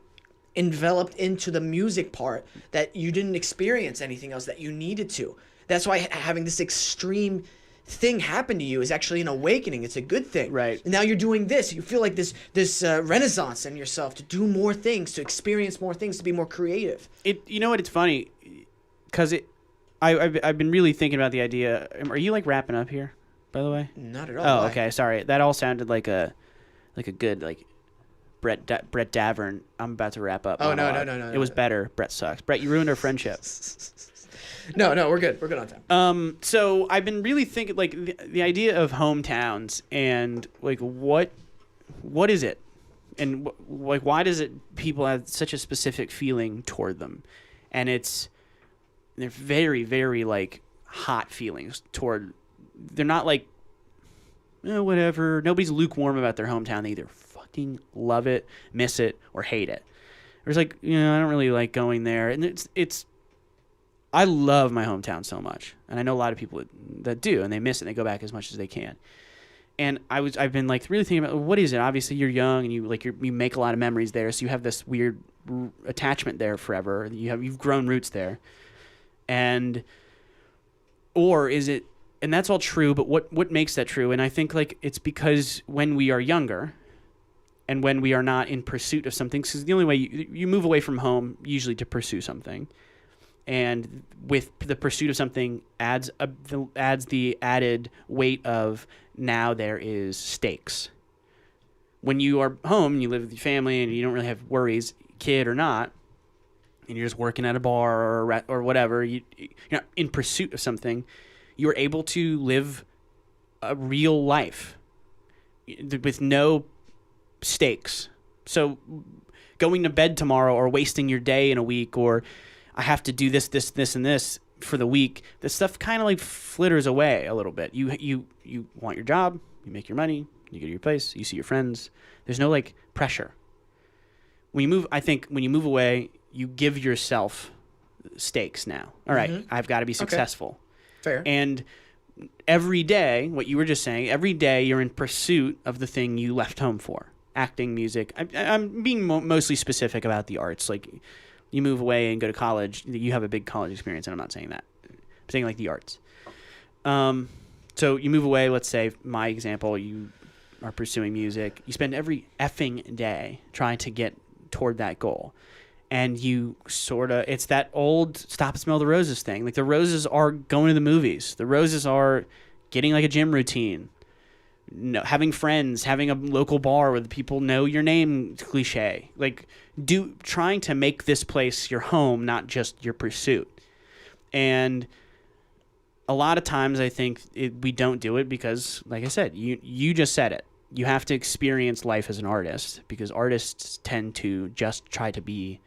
A: enveloped into the music part that you didn't experience anything else that you needed to. That's why having this extreme thing happen to you is actually an awakening. It's a good thing.
C: Right.
A: And now you're doing this. You feel like this renaissance in yourself to do more things, to experience more things, to be more creative.
C: You know what? It's funny, because I've been really thinking about the idea. Are you like wrapping up here, by the way?
A: Not at all.
C: Oh,
A: Why?
C: okay. Sorry. That all sounded like a good like Brett Davern. I'm about to wrap up.
A: Oh, no.
C: It was better. Brett sucks. Brett, you ruined our friendship.
A: No, we're good. We're good on time.
C: So I've been really thinking, like, the idea of hometowns and like what is it, and like why does it people have such a specific feeling toward them, and they're very, very like hot feelings toward. They're not like, whatever. Nobody's lukewarm about their hometown. They either fucking love it, miss it, or hate it. There's like, I don't really like going there, and it's. I love my hometown so much, and I know a lot of people that do, and they miss it, and they go back as much as they can. And I've been like really thinking about, what is it? Obviously, you're young, and you make a lot of memories there, so you have this weird attachment there forever. You've grown roots there, or is it? And that's all true, but what makes that true? And I think like it's because when we are younger, and when we are not in pursuit of something, because the only way you move away from home usually to pursue something. And with the pursuit of something adds the added weight of now there is stakes. When you are home and you live with your family and you don't really have worries, kid or not, and you're just working at a bar or whatever, you're not in pursuit of something, you are able to live a real life with no stakes. So going to bed tomorrow or wasting your day in a week, or I have to do this, and this for the week. This stuff kind of like flitters away a little bit. You want your job, you make your money, you go to your place, you see your friends. There's no like pressure. When you move away, you give yourself stakes now. All right, I've got to be successful.
A: Okay. Fair.
C: And every day, what you were just saying, every day you're in pursuit of the thing you left home for. Acting, music. I'm being mostly specific about the arts, like. You move away and go to college, you have a big college experience, and I'm not saying that. I'm saying like the arts. So you move away, let's say, my example, you are pursuing music. You spend every effing day trying to get toward that goal. And you it's that old stop and smell the roses thing. Like the roses are going to the movies. The roses are getting like a gym routine. having friends, having a local bar where the people know your name, cliche. Like, trying to make this place your home, not just your pursuit. And a lot of times I think we don't do it because, like I said, you just said it. You have to experience life as an artist, because artists tend to just try to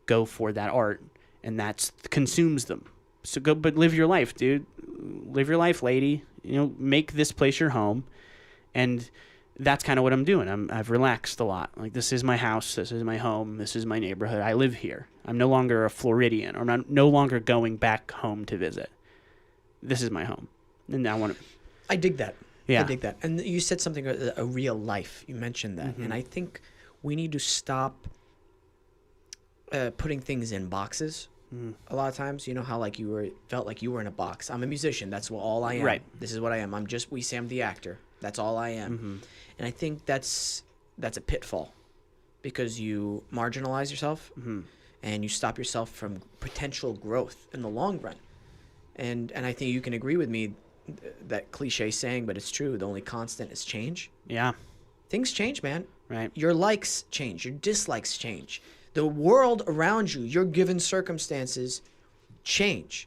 C: go for that art, and that consumes them. So but live your life, dude. Live your life, lady. Make this place your home. And that's kind of what I'm doing. I've relaxed a lot. Like, this is my house. This is my home. This is my neighborhood. I live here. I'm no longer a Floridian, or I'm no longer going back home to visit. This is my home. And
A: I dig that.
C: Yeah.
A: I dig that. And you said something, a real life. You mentioned that. And I think we need to stop putting things in boxes. A lot of times, how like felt like you were in a box. I'm a musician. That's all I am.
C: Right.
A: This is what I am. I'm the actor. That's all I am. And I think that's a pitfall, because you marginalize yourself and you stop yourself from potential growth in the long run. And I think you can agree with me, that cliche saying, but it's true. The only constant is change.
C: Yeah.
A: Things change, man.
C: Right.
A: Your likes change. Your dislikes change. The world around you, your given circumstances, change.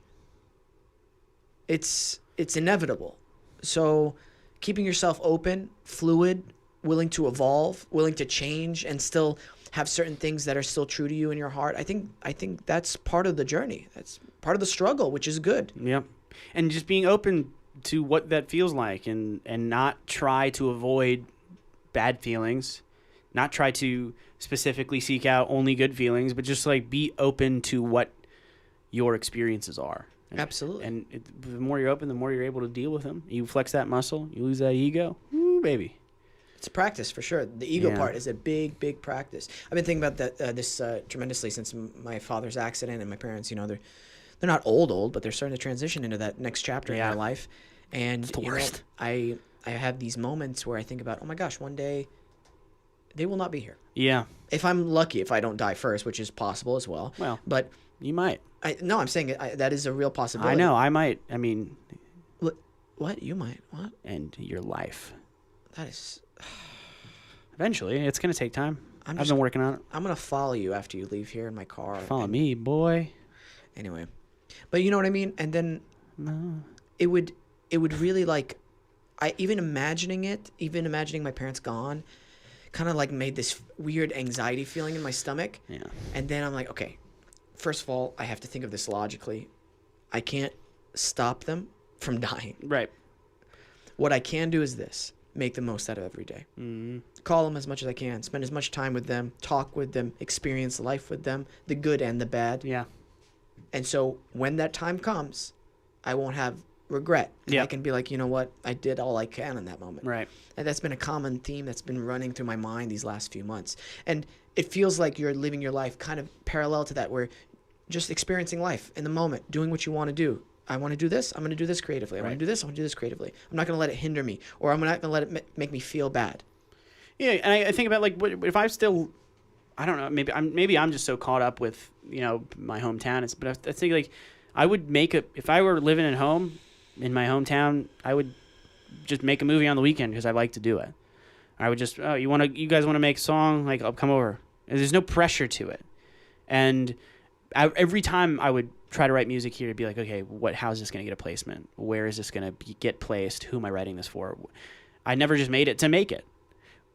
A: It's inevitable. So keeping yourself open, fluid, willing to evolve, willing to change, and still have certain things that are still true to you in your heart, I think that's part of the journey. That's part of the struggle, which is good.
C: Yep. And just being open to what that feels like, and not try to avoid bad feelings, not try to specifically seek out only good feelings, but just like be open to what your experiences are.
A: Absolutely.
C: And the more you're open, the more you're able to deal with them. You flex that muscle, you lose that ego. Woo, baby.
A: It's a practice for sure. The ego part is a big, big practice. I've been thinking about this tremendously since my father's accident, and my parents, they're not old, but they're starting to transition into that next chapter in their life. And
C: it's the worst.
A: I have these moments where I think about, oh my gosh, one day they will not be here.
C: Yeah.
A: If I'm lucky, if I don't die first, which is possible as well.
C: Well,
A: but
C: you might.
A: I'm saying that is a real possibility.
C: I know. I might. I mean.
A: What? You might. What?
C: And your life.
A: That is.
C: Eventually, it's gonna take time. I've been working on it.
A: I'm gonna follow you after you leave here in my car.
C: Follow me, boy.
A: Anyway, but you know what I mean. And then it would really, like, even imagining my parents gone, kind of like made this weird anxiety feeling in my stomach.
C: Yeah.
A: And then I'm like, okay, first of all, I have to think of this logically. I can't stop them from dying.
C: Right.
A: What I can do is this: make the most out of every day. Call them as much as I can, spend as much time with them, talk with them, experience life with them, the good and the bad.
C: Yeah.
A: And so when that time comes, I won't have regret.
C: Yeah.
A: I can be like, you know what? I did all I can in that moment.
C: Right.
A: And that's been a common theme that's been running through my mind these last few months. And it feels like you're living your life kind of parallel to that, where just experiencing life in the moment, doing what you want to do. I want to do this. I'm going to do this creatively. I want to do this. I want to do this creatively. I'm not going to let it hinder me, or I'm not going to let it make me feel bad. Yeah,
C: and I think about, like, what if I still, I don't know, maybe I'm just so caught up with, my hometown. But I think, like, I would if I were living at home in my hometown, I would just make a movie on the weekend because I like to do it. I would just, you guys want to make a song? Like, I'll come over. And there's no pressure to it. And every time I would try to write music here, to be like, okay, how is this going to get a placement? Where is this going to get placed? Who am I writing this for? I never just made it to make it.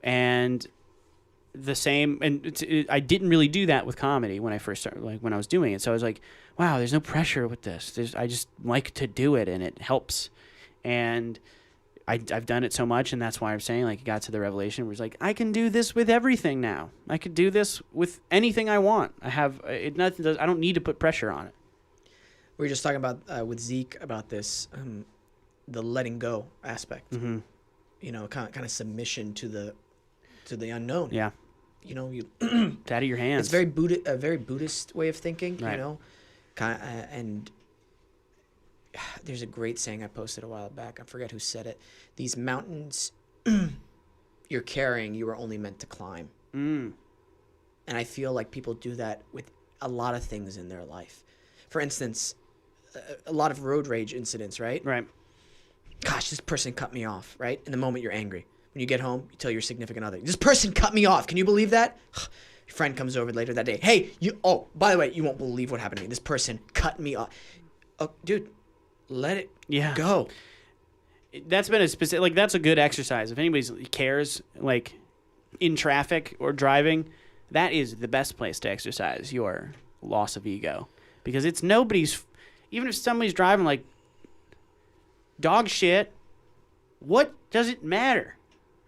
C: And the same, and I didn't really do that with comedy when I first started, like when I was doing it. So I was like, wow, there's no pressure with this. I just like to do it, and it helps. And I've done it so much, and that's why I'm saying, like, it got to the revelation where it's like, I can do this with everything now. I could do this with anything I want. I don't need to put pressure on it.
A: We were just talking about with Zeke about this, the letting go aspect.
C: Mm-hmm.
A: Kind of submission to the unknown.
C: Yeah. It's out of your hands.
A: It's a very Buddhist way of thinking.
C: Right.
A: And there's a great saying I posted a while back. I forget who said it. These mountains you're carrying, you were only meant to climb. And I feel like people do that with a lot of things in their life. For instance, a lot of road rage incidents, right?
C: Right.
A: gosh, this person cut me off, right? In the moment you're angry. When you get home, you tell your significant other, this person cut me off. Can you believe that? Your friend comes over later that day. Hey, by the way, you won't believe what happened to me. This person cut me off. Oh, dude, let it go.
C: That's been a specific, like, that's a good exercise. If anybody cares, like, in traffic or driving, that is the best place to exercise your loss of ego. Because it's nobody's, even if somebody's driving like dog shit, what does it matter?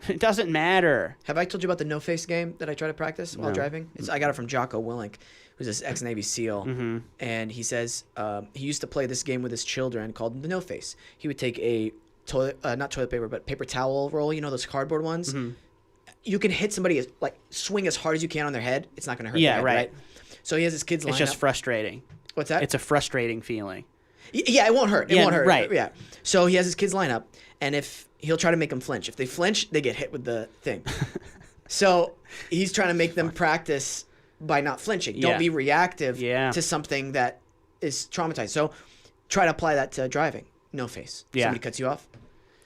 C: It doesn't matter.
A: Have I told you about the no-face game that I try to practice while driving? I got it from Jocko Willink, who's this ex-Navy SEAL.
C: Mm-hmm.
A: And he says he used to play this game with his children called the no-face. He would take a not toilet paper, but paper towel roll, you know, those cardboard ones.
C: Mm-hmm.
A: You can hit somebody, like, swing as hard as you can on their head. It's not going to hurt their head, right? So he has his kids line
C: It's just
A: up.
C: frustrating.
A: What's that?
C: It's a frustrating feeling.
A: Yeah, it won't hurt. It won't hurt.
C: Right.
A: Yeah. So he has his kids line up, and if he'll try to make them flinch. If they flinch, they get hit with the thing. So he's trying to make them practice by not flinching. Don't be reactive to something that is traumatized. So try to apply that to driving. No face.
C: Yeah.
A: Somebody cuts you off.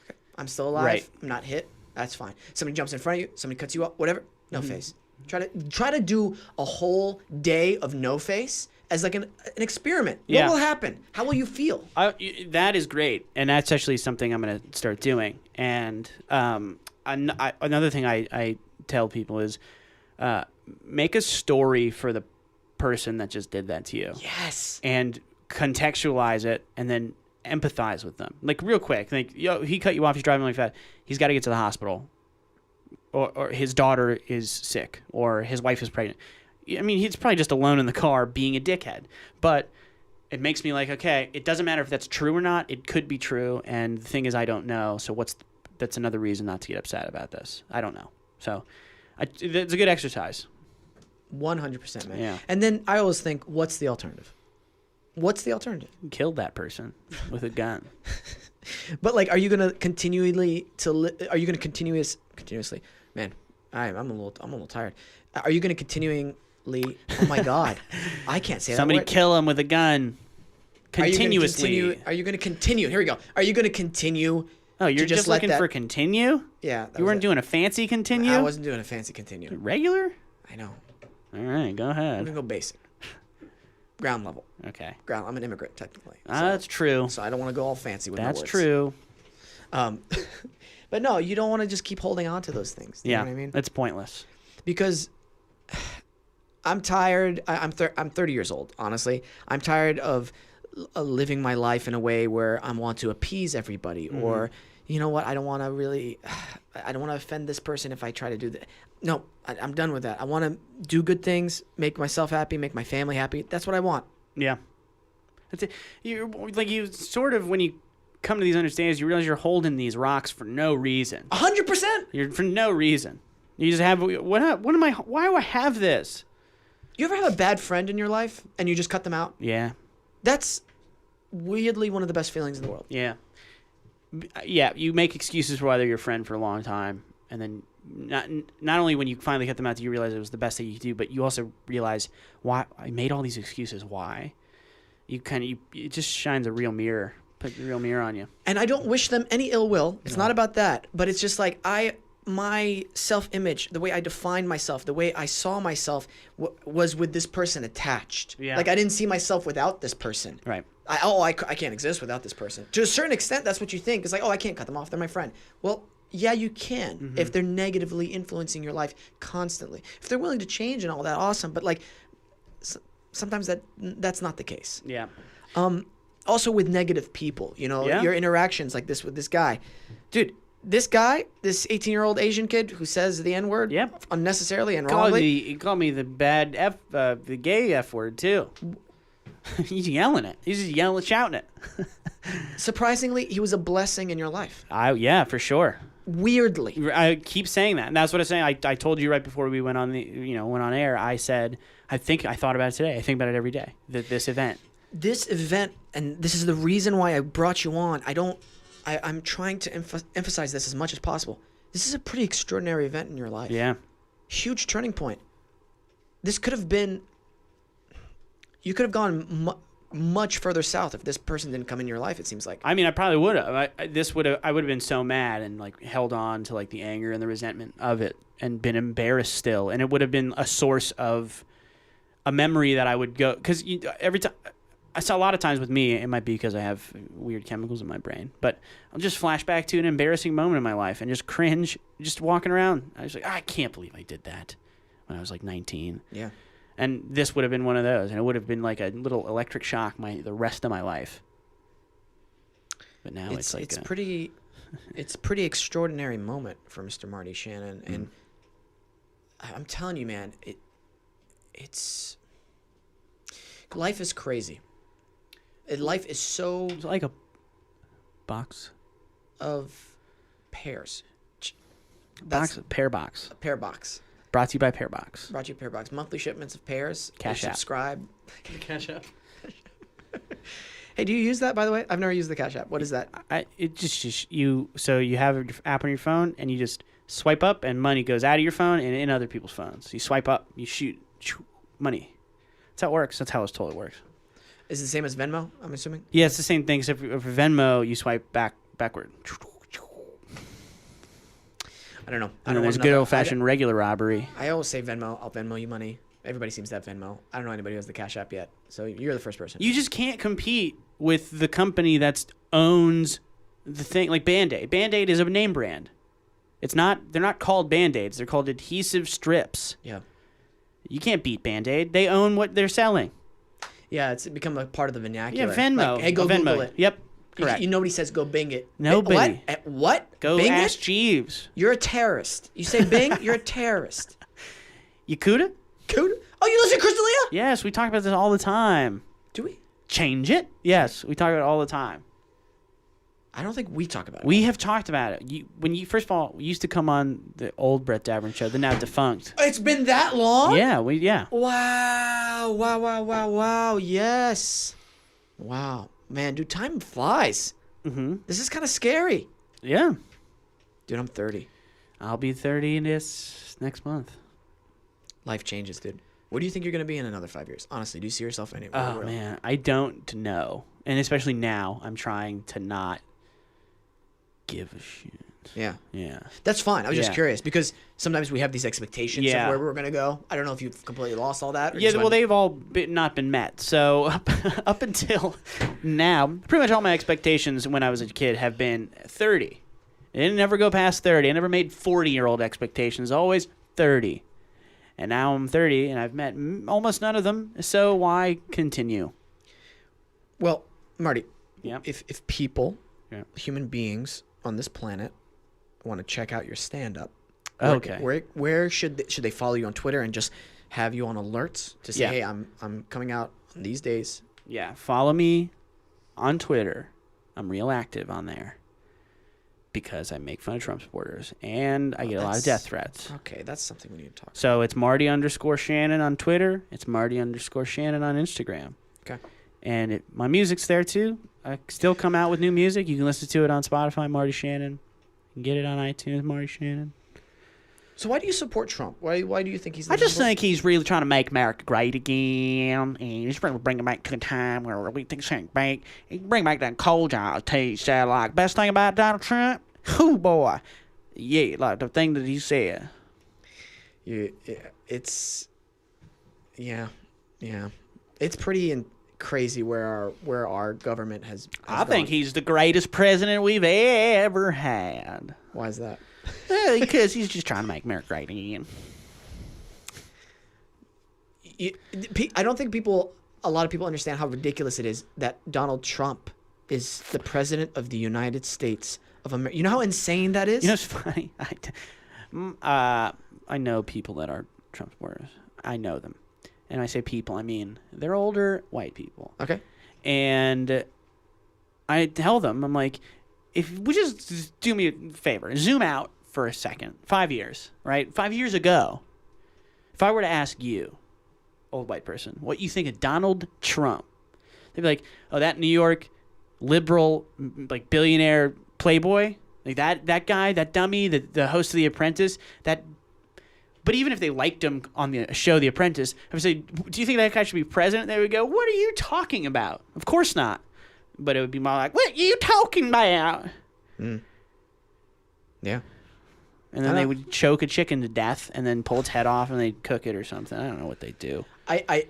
A: Okay. I'm still alive.
C: Right.
A: I'm not hit. That's fine. Somebody jumps in front of you. Somebody cuts you off. Whatever. No face. Try to do a whole day of no face as like an experiment.
C: Yeah.
A: What will happen? How will you feel?
C: That is great, and that's actually something I'm going to start doing. And another thing I tell people is make a story for the person that just did that to you.
A: Yes.
C: And contextualize it, and then empathize with them. Like, real quick, like, he cut you off, he's driving really fast. He's got to get to the hospital. Or his daughter is sick, or his wife is pregnant. I mean, he's probably just alone in the car being a dickhead. But it makes me like, okay, it doesn't matter if that's true or not. It could be true, and the thing is, I don't know. So that's another reason not to get upset about this. I don't know. So it's a good exercise.
A: 100%, man.
C: Yeah.
A: And then I always think, what's the alternative? What's the alternative?
C: You killed that person with a gun.
A: But, like, are you gonna continuously? Man, I'm a little tired. Are you gonna continually? Oh my God, I can't say
C: Somebody
A: that word.
C: kill him with a gun. Continuously.
A: Are you gonna continue? Here we go. Are you gonna continue?
C: Oh, you're
A: to
C: just
A: let
C: looking for continue?
A: Yeah.
C: You weren't doing a fancy continue?
A: I wasn't doing a fancy continue.
C: Regular?
A: I know.
C: All right, go
A: I'm
C: ahead.
A: gonna go basic. Ground level.
C: Okay.
A: I'm an immigrant technically.
C: That's true.
A: So I don't want to go all fancy with my words.
C: That's true.
A: But no, you don't want to just keep holding on to those things. You know what I mean?
C: It's pointless.
A: Because I'm tired. I'm 30 years old, honestly. I'm tired of living my life in a way where I want to appease everybody, or, you know what, I don't want to offend this person if I try to do that. No, I'm done with that. I want to do good things, make myself happy, make my family happy. That's what I want.
C: Yeah. That's it. You sort of, when you come to these understandings, you realize you're holding these rocks for no reason.
A: 100%.
C: You're for no reason. You just have, why do I have this?
A: You ever have a bad friend in your life and you just cut them out?
C: Yeah.
A: That's weirdly one of the best feelings in the world.
C: Yeah. Yeah, you make excuses for why they're your friend for a long time, and then not only when you finally cut them out do you realize it was the best thing you could do, but you also realize why I made all these excuses. Why? It just shines a real mirror, put the real mirror on you.
A: And I don't wish them any ill will. It's not about that, but it's just like my self-image, the way I defined myself, the way I saw myself was with this person attached.
C: Yeah.
A: Like I didn't see myself without this person.
C: Right.
A: I can't exist without this person. To a certain extent, that's what you think. It's like, I can't cut them off. They're my friend. Well, yeah, you can if they're negatively influencing your life constantly. If they're willing to change and all that, awesome. But like, sometimes that's not the case.
C: Yeah.
A: Also with negative people, your interactions like this with this guy, dude. This guy, this 18-year-old Asian kid who says the N-word unnecessarily and wrongly.
C: He called me the bad the gay F word too. He's yelling it. He's just shouting it.
A: Surprisingly, he was a blessing in your life.
C: Yeah, for sure.
A: Weirdly.
C: I keep saying that. And that's what I'm saying. I told you right before we went on went on air. I said, I thought about it today. I think about it every day. This event. This event,
A: and this is the reason why I brought you on. I'm trying to emphasize this as much as possible. This is a pretty extraordinary event in your life.
C: Yeah.
A: Huge turning point. This could have been... You could have gone much further south if this person didn't come in your life. It seems like.
C: I mean, I probably would have. I would have been so mad and like held on to like the anger and the resentment of it and been embarrassed still. And it would have been a source of a memory that I would go, because every time. I saw a lot of times with me, it might be because I have weird chemicals in my brain, but I'll just flash back to an embarrassing moment in my life and just cringe, just walking around. I was like, I can't believe I did that when I was like 19.
A: Yeah.
C: And this would have been one of those, and it would have been like a little electric shock the rest of my life. But now it's like
A: it's a pretty extraordinary moment for Mr. Marty Shannon, and I'm telling you, man, it's life is crazy. Life is so
C: it's like a box.
A: Of pears.
C: Pear box.
A: A pear box.
C: Brought to you by Pear Box.
A: Brought to you pear box. Monthly shipments of pears.
C: Cash App.
A: Subscribe.
B: Cash App.
A: Hey, do you use that, by the way? I've never used the Cash App. What is that?
C: So you have an app on your phone and you just swipe up and money goes out of your phone and in other people's phones. You swipe up, you shoot money. That's how it works. That's how I was told it works.
A: Is it the same as Venmo, I'm assuming?
C: Yeah, it's the same thing, except for Venmo, you swipe backward.
A: I don't know.
C: And then there's good old-fashioned regular robbery.
A: I always say Venmo. I'll Venmo you money. Everybody seems to have Venmo. I don't know anybody who has the Cash App yet. So you're the first person.
C: You just can't compete with the company that owns the thing, like Band-Aid. Band-Aid is a name brand. They're not called Band-Aids. They're called adhesive strips.
A: Yeah.
C: You can't beat Band-Aid. They own what they're selling.
A: Yeah, it's become a part of the vernacular.
C: Yeah, Venmo.
A: Like, hey, go
C: Venmo.
A: Google it.
C: Yep. Correct.
A: Nobody says go Bing it.
C: Nobody.
A: What?
C: Go
A: Bing
C: ask
A: it?
C: Jeeves.
A: You're a terrorist. You say Bing, you're a terrorist.
C: Yakuta?
A: Kuda? Oh, you listen to Crystalia?
C: Yes, we talk about this all the time.
A: Do we?
C: Change it? Yes, we talk about it all the time.
A: I don't think we talk about it.
C: We have talked about it. First of all, we used to come on the old Brett Davern show, the now defunct.
A: It's been that long?
C: Yeah,
A: Wow. Yes. Wow. Man, dude, time flies.
C: Mm-hmm.
A: This is kind of scary.
C: Yeah.
A: Dude, I'm 30.
C: I'll be 30 in this next month.
A: Life changes, dude. What do you think you're going to be in another 5 years? Honestly, do you see yourself anywhere?
C: Oh, man. I don't know. And especially now, I'm trying to not give a shit.
A: Yeah.
C: Yeah.
A: That's fine. I was just curious because sometimes we have these expectations of
C: Yeah.
A: where we're going to go. I don't know if you've completely lost all that. Or
C: Yeah,
A: just
C: well,
A: went-
C: they've all not been met. So up until now, pretty much all my expectations when I was a kid have been 30. I didn't ever go past 30. I never made 40-year-old expectations. Always 30. And now I'm 30, and I've met almost none of them. So why continue?
A: Well, Marty,
C: Yeah.
A: if people,
C: Yeah.
A: human beings on this planet, want to check out your stand-up,
C: Okay.
A: where should they follow you on Twitter and just have you on alerts to say,
C: Yeah.
A: hey, I'm coming out on these days?
C: Yeah, follow me on Twitter. I'm real active on there because I make fun of Trump supporters, and I get a lot of death threats.
A: Okay, that's something we need to talk.
C: So it's Marty_Shannon on Twitter. It's Marty_Shannon on Instagram.
A: Okay.
C: And my music's there too. I still come out with new music. You can listen to it on Spotify, Marty Shannon. You can get it on iTunes, Marty Shannon.
A: So why do you support Trump? Why do you think he's?
C: I just think he's really trying to make America great again, and he's bringing back to a time where we think back. He bring back that coal jobs too. He said like best thing about Donald Trump. Oh boy, yeah, like the thing that he said.
A: It's pretty crazy where our government has
C: I think
A: gone.
C: he's the greatest president we've ever had.
A: Why is that?
C: Because he's just trying to make America great again.
A: I don't think a lot of people understand how ridiculous it is that Donald Trump is the president of the United States of America. You know how insane that is?
C: You know, it's funny. I know people that are Trump supporters. I know them. And I say people, I mean they're older white people.
A: Okay.
C: And I tell them, I'm like, if we just do me a favor, zoom out for a second. 5 years, right? 5 years ago, if I were to ask you, old white person, what you think of Donald Trump, they'd be like, oh, that New York liberal, like billionaire playboy, like that guy, that dummy, the host of The Apprentice, that But even if they liked him on the show The Apprentice, I would say, do you think that guy should be president? They would go, what are you talking about? Of course not. But it would be more like, what are you talking about?
A: Yeah.
C: And then they would choke a chicken to death and then pull its head off and they'd cook it or something. I don't know what they do.
A: I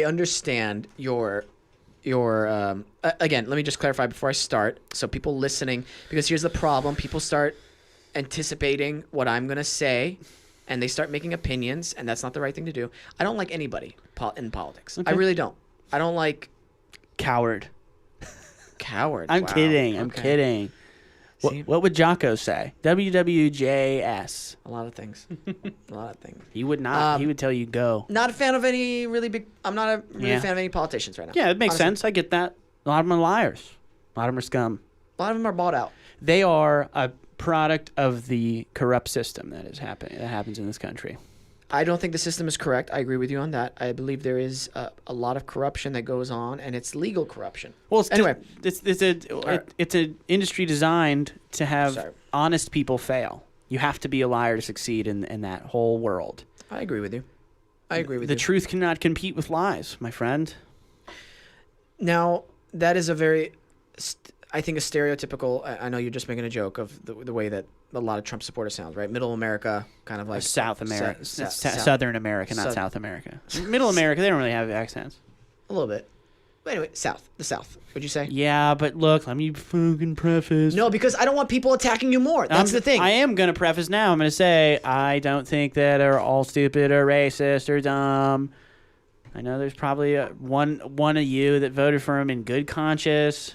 A: understand your again, let me just clarify before I start. So people listening, because here's the problem. People start anticipating what I'm going to say and they start making opinions, and that's not the right thing to do. I don't like anybody in politics.
C: Okay.
A: I really don't. I don't like
C: Coward.
A: coward.
C: I'm
A: Wow.
C: kidding. I'm
A: Okay.
C: kidding.
A: See?
C: What would Jocko say? WWJS.
A: A lot of things. A lot of things.
C: He would not. He
A: Um,
C: would tell you go.
A: Not a fan of any really big. I'm not a really
C: Yeah.
A: fan of any politicians right now.
C: Yeah, it makes
A: honestly.
C: sense. I get that. A lot of them are liars. A lot of them are scum.
A: A lot of them are bought out.
C: They are a product of the corrupt system that is happening. That happens in this country.
A: I don't think the system is correct. I agree with you on that. I believe there is a lot of corruption that goes on, and it's legal corruption.
C: Well, it's
A: Anyway.
C: it's an industry designed to have
A: Sorry.
C: honest people fail. You have to be a liar to succeed in that whole world.
A: I agree with you. I agree with
C: The
A: you.
C: truth cannot compete with lies, my friend.
A: Now, that is a very, I think, a stereotypical. I know you're just making a joke of the way that a lot of Trump supporters sound, right? Middle America, kind of like
C: South America,
A: South-
C: Southern America, not
A: South-
C: South America. Middle America, they don't really have accents.
A: a little bit. But anyway, the South. Would you say?
C: Yeah, but look, let me fucking preface.
A: No, because I don't want people attacking you more. That's the thing.
C: I am going to preface now. I'm going to say I don't think that are all stupid or racist or dumb. I know there's probably one of you that voted for him in good conscience.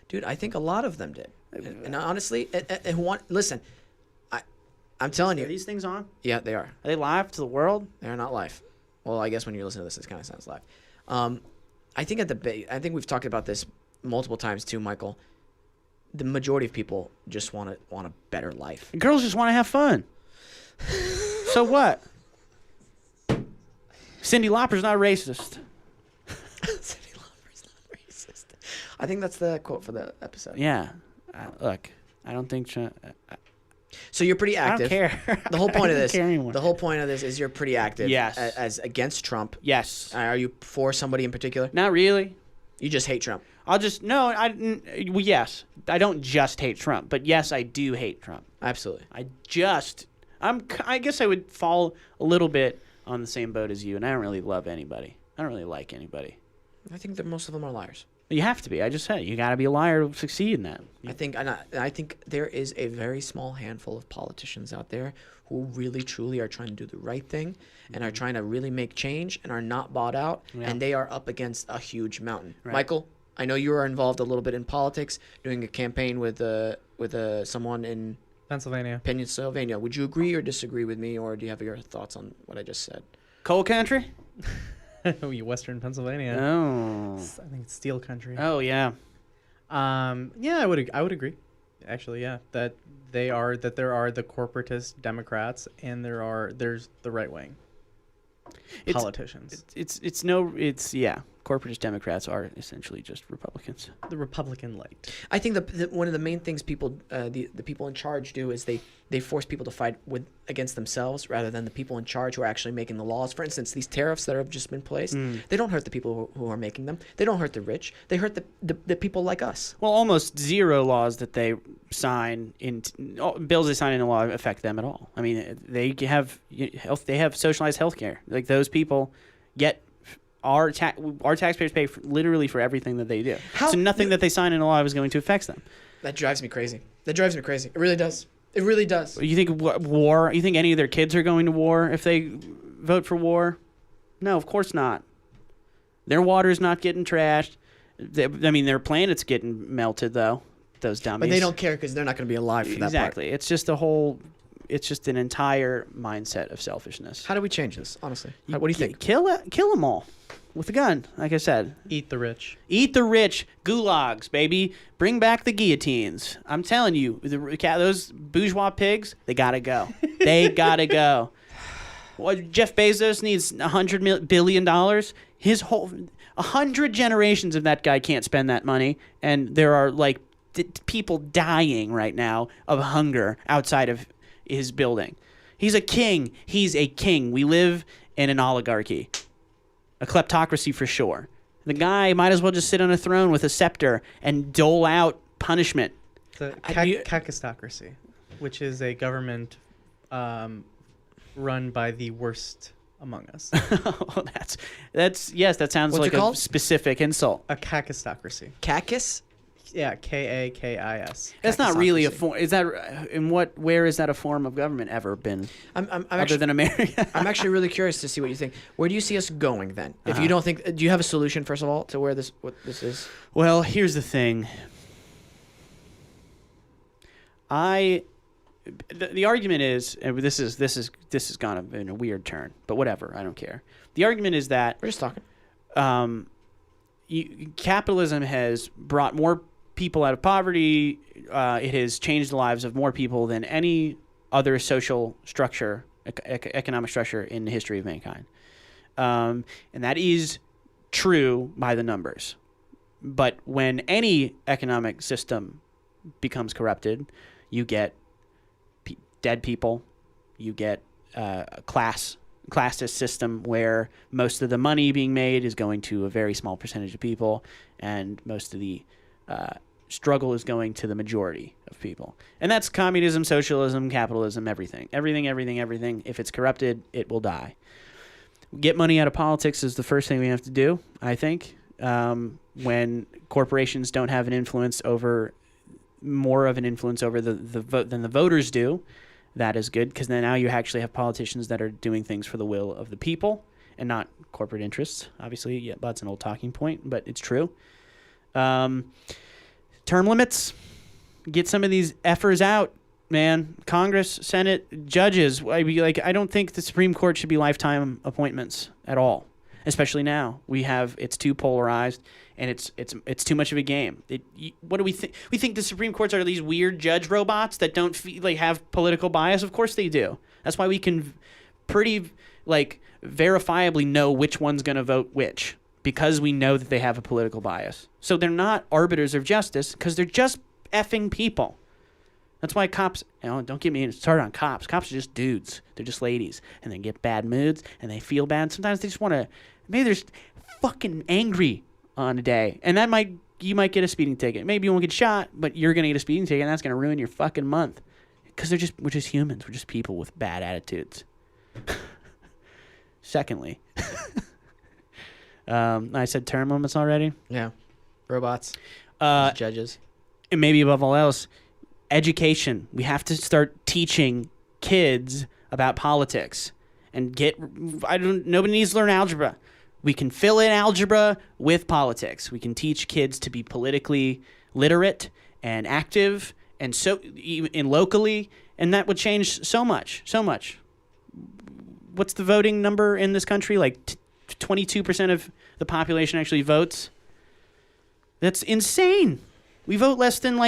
A: Dude, I think a lot of them did. And honestly, listen, I'm telling
C: Are
A: you.
C: these things on?
A: Yeah, they are.
C: Are they live to the world?
A: They're not live. Well, I guess when you listen to this, it kind of sounds live. I think I think we've talked about this multiple times too, Michael. The majority of people just want a better life.
C: Girls just want to have fun. So what? Cyndi Lauper's not racist.
A: Cyndi Lauper's not racist. I think that's the quote for the episode.
C: Yeah. Look, I don't think...
A: So you're pretty
C: I don't
A: active.
C: care.
A: The whole point
C: I
A: of
C: don't
A: this.
C: care anymore.
A: The whole point of this is you're pretty active.
C: Yes.
A: As against Trump.
C: Yes.
A: Are you for somebody in particular?
C: Not really.
A: You just hate Trump.
C: Well, yes. I don't just hate Trump, but yes, I do hate Trump.
A: Absolutely.
C: I guess I would fall a little bit on the same boat as you, and I don't really love anybody. I don't really like anybody.
A: I think that most of them are liars.
C: You have to be. I just said it. You got to be a liar to succeed in that.
A: I think there is a very small handful of politicians out there who really truly are trying to do the right thing and are trying to really make change and are not bought out,
C: Yeah.
A: and they are up against a huge mountain.
C: Right.
A: Michael, I know you are involved a little bit in politics, doing a campaign with someone in
B: Pennsylvania.
A: Pennsylvania. Would you agree or disagree with me, or do you have your thoughts on what I just said?
C: Coal country?
B: Oh, you Western Pennsylvania.
C: Oh.
B: I think it's steel country.
C: Oh, yeah.
B: Yeah, I would agree. Actually, yeah, that there are the corporatist Democrats and there's the right wing politicians.
C: Yeah. Corporatist Democrats are essentially just Republicans.
B: The Republican light.
A: I think one of the main things the people in charge do is they force people to fight against themselves rather than the people in charge who are actually making the laws. For instance, these tariffs that have just been placed, they don't hurt the people who are making them. They don't hurt the rich. They hurt the people like us.
C: Well, almost zero laws that they sign bills they sign into law affect them at all. I mean, they have socialized health care. Like those people get our taxpayers pay literally for everything that they do. So nothing that they sign into law is going to affect them.
A: That drives me crazy. It really does. It really does.
C: You think war? You think any of their kids are going to war if they vote for war? No, of course not. Their water's not getting trashed. Their planet's getting melted though. Those dummies.
A: But they don't care because they're not going to be alive for that part.
C: Exactly. It's just an entire mindset of selfishness.
A: How do we change this, honestly? What do you think?
C: Kill them all with a gun, like I said.
B: Eat the rich.
C: Eat the rich. Gulags, baby. Bring back the guillotines. I'm telling you, those bourgeois pigs, they gotta go. They gotta go. Jeff Bezos needs $100 billion. 100 generations of that guy can't spend that money, and there are people dying right now of hunger outside of his building. He's a king. He's a king. We live in an oligarchy, a kleptocracy for sure. The guy might as well just sit on a throne with a scepter and dole out punishment.
B: The kakistocracy, which is a government run by the worst among us.
C: Oh, that's yes, that sounds
A: What's
C: like
A: it called?
C: a specific insult.
B: A kakistocracy.
A: Cacus?
B: Yeah, Kakis.
C: That's not really a
A: Kakistocracy.
C: form. Is that where is that a form of government ever been
A: I'm
C: other
A: actually,
C: than America?
A: I'm actually really curious to see what you think. Where do you see us going then? If
C: Uh-huh.
A: you don't think, do you have a solution first of all to what this is?
C: Well, here's the thing. The argument is, and this has gone in a weird turn, but whatever, I don't care. The argument is that
A: We're just talking.
C: capitalism has brought more people out of poverty. It has changed the lives of more people than any other social structure, economic structure in the history of mankind. And that is true by the numbers. But when any economic system becomes corrupted, you get dead people, you get a classist system where most of the money being made is going to a very small percentage of people, and most of the struggle is going to the majority of people. And that's communism, socialism, capitalism, everything. Everything. If it's corrupted, it will die. Get money out of politics is the first thing we have to do, I think. When corporations don't have an influence over, more of an influence over the vote than the voters do, that is good, because then now you actually have politicians that are doing things for the will of the people and not corporate interests. Obviously, yeah, that's an old talking point, but it's true. Term limits. Get some of these effers out, man. Congress, Senate, judges. I don't think the Supreme Court should be lifetime appointments at all. Especially now, it's too polarized, and it's too much of a game. What do we think? We think the Supreme Courts are these weird judge robots that don't have political bias. Of course they do. That's why we can pretty verifiably know which one's going to vote which, because we know that they have a political bias. So they're not arbiters of justice, because they're just effing people. That's why cops, don't get me started on cops. Cops are just dudes. They're just ladies. And they get bad moods, and they feel bad. Sometimes they just want to, maybe they're just fucking angry on a day. And you might get a speeding ticket. Maybe you won't get shot, but you're going to get a speeding ticket, and that's going to ruin your fucking month. Because we're just humans. We're just people with bad attitudes. Secondly, I said term limits already.
A: Yeah. Robots. Judges.
C: And maybe above all else, education. We have to start teaching kids about politics and nobody needs to learn algebra. We can fill in algebra with politics. We can teach kids to be politically literate and active, and so in locally, and that would change so much. What's the voting number in this country? 22% of the population actually votes. That's insane. We vote less than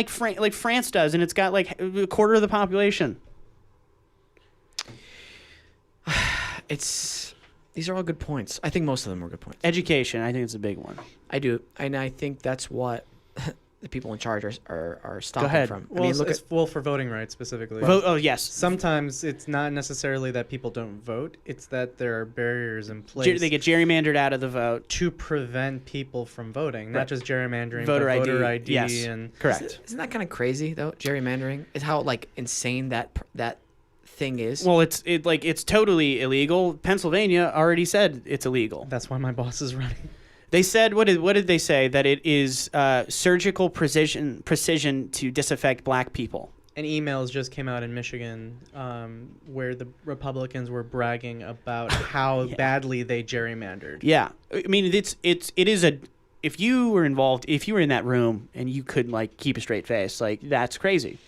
C: France does, and it's got a quarter of the population.
A: These are all good points. I think most of them are good points.
C: Education, I think it's a big one.
A: I do, and I think that's what the people in charge are stopping
C: ahead.
A: from.
B: Well,
A: I mean, look at
B: for voting rights specifically.
C: Oh, yes.
B: Sometimes it's not necessarily that people don't vote. It's that there are barriers in place.
C: They get gerrymandered out of the vote.
B: To prevent people from voting,
C: Right.
B: not just gerrymandering,
C: Voter
B: but voter
C: ID,
B: ID.
C: yes.
B: And
C: Correct.
A: Isn't that kind of crazy though? Gerrymandering is how insane that thing is.
C: Well, it's totally illegal. Pennsylvania already said it's illegal.
B: that's why my boss is running.
C: They said what did they say? That it is surgical precision to disaffect black people.
B: And emails just came out in Michigan where the Republicans were bragging about how
C: Yeah.
B: badly they gerrymandered.
C: Yeah, I mean it is if you were involved, if you were in that room and you could keep a straight face, that's crazy.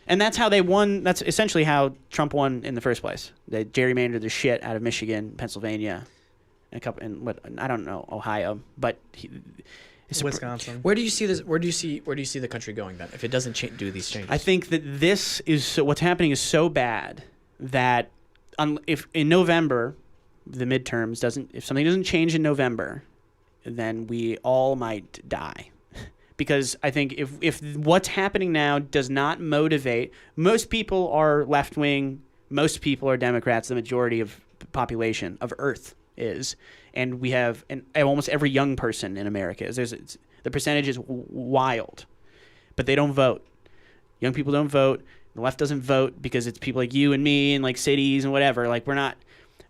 C: And that's how they won. That's essentially how Trump won in the first place. They gerrymandered the shit out of Michigan, Pennsylvania, and I don't know, Ohio, but
B: Wisconsin.
A: Where do you see this? Where do you see the country going then if it doesn't do these changes?
C: I think that what's happening is so bad that if in November, the midterms if something doesn't change in November, then we all might die. Because I think if what's happening now does not motivate, most people are left-wing, most people are Democrats. The majority of the population of Earth is, and we have, and almost every young person in America is. The percentage is wild, but they don't vote. Young people don't vote. The left doesn't vote because it's people like you and me and like cities and whatever. Like we're not.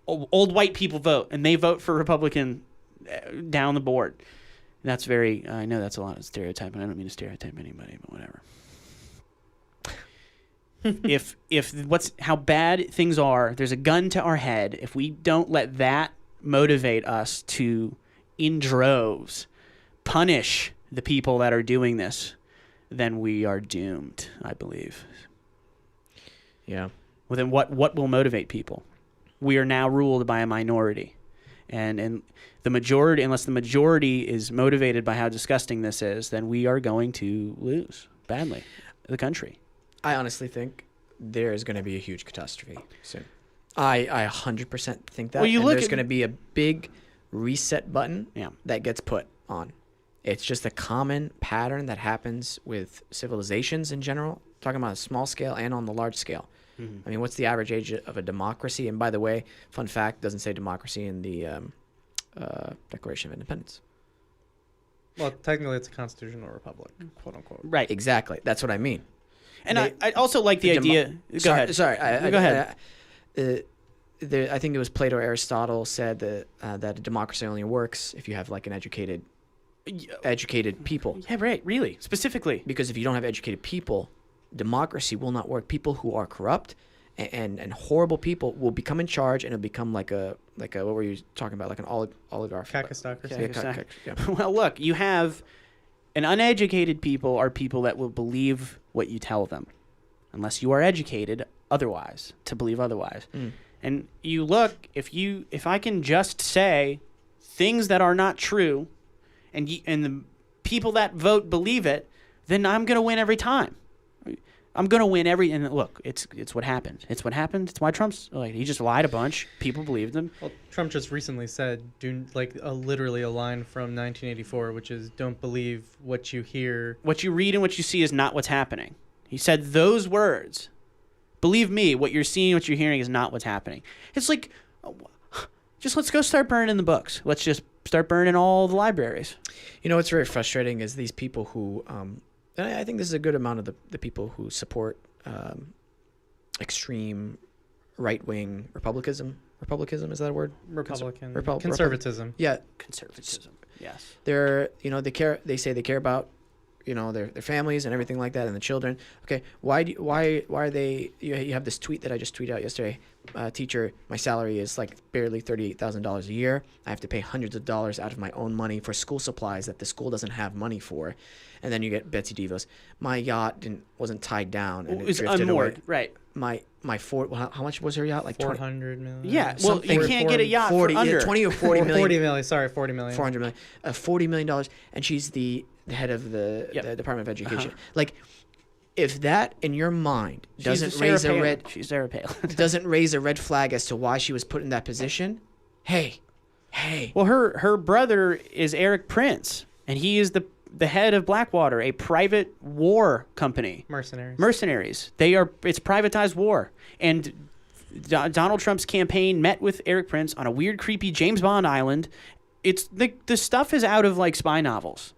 C: Old white people vote, and they vote for Republican down the board. And that's very. I know that's a lot of stereotyping. I don't mean to stereotype anybody, but whatever. if how bad things are, there's a gun to our head. If we don't let that motivate us to, in droves, punish the people that are doing this, then we are doomed, I believe.
A: Yeah.
C: Well, then what will motivate people? We are now ruled by a minority. And the majority, unless the majority is motivated by how disgusting this is, then we are going to lose badly the country.
A: I honestly think there is going to be a huge catastrophe soon. I 100% think that.
C: Well,
A: there's going to be a big reset button
C: Yeah.
A: that gets put on. It's just a common pattern that happens with civilizations in general, talking about a small scale and on the large scale.
C: Mm-hmm.
A: I mean, what's the average age of a democracy? And by the way, fun fact, doesn't say democracy in the Declaration of Independence.
B: Well, technically, it's a constitutional republic, quote unquote.
C: Right.
A: Exactly. That's what I mean.
C: And I also like the idea. Go ahead.
A: Sorry.
C: Go ahead.
A: I think it was Plato or Aristotle said that a democracy only works if you have like an educated people.
C: Yeah, right. Really, specifically.
A: Because if you don't have educated people, democracy will not work. People who are corrupt and horrible people will become in charge, and it'll become like a what were you talking about? Like an oligarch.
B: Kakistocracy.
A: Yeah.
C: Well, look, you have an uneducated people are people that will believe what you tell them, unless you are educated otherwise to believe otherwise.
A: Mm.
C: And you look, if I can just say things that are not true, and the people that vote believe it, then I'm gonna win every time. I'm gonna win and look, it's what happened. It's what happened. It's why Trump's he just lied a bunch. People believed him.
B: Well, Trump just recently said, literally a line from 1984, which is, "Don't believe what you hear."
C: What you read and what you see is not what's happening. He said those words. Believe me, what you're seeing, what you're hearing is not what's happening. It's like, just let's go start burning the books. Let's just start burning all the libraries.
A: You know what's very frustrating is these people who, and I think this is a good amount of the people who support extreme right-wing republicanism. Republicanism, is that a word?
B: Conservatism.
A: Yeah.
C: Conservatism. Yes.
A: They say they care about their families and everything like that, and the children. Okay, why are they? You have this tweet that I just tweeted out yesterday. Teacher, my salary is like barely $38,000 a year. I have to pay hundreds of dollars out of my own money for school supplies that the school doesn't have money for. And then you get Betsy DeVos. My yacht wasn't tied down and
C: it was
A: drifted
C: unmoored.
A: away.
C: Right.
A: How much was her yacht? Like
B: 400 million.
C: Yeah. Well, you can't get a yacht
A: 40,
C: for under
A: 20 or 40 million.
B: 40 million. Sorry, 40 million.
A: 400 million. $40 million, and she's the head of the Department of Education. Like, if that in your mind doesn't raise a red,
C: she's Sarah Palin.
A: doesn't raise a red flag as to why she was put in that position. Hey.
C: Well, her brother is Eric Prince, and he is the head of Blackwater, a private war company. Mercenaries. It's privatized war. And Donald Trump's campaign met with Eric Prince on a weird, creepy James Bond island. It's the stuff is out of like spy novels.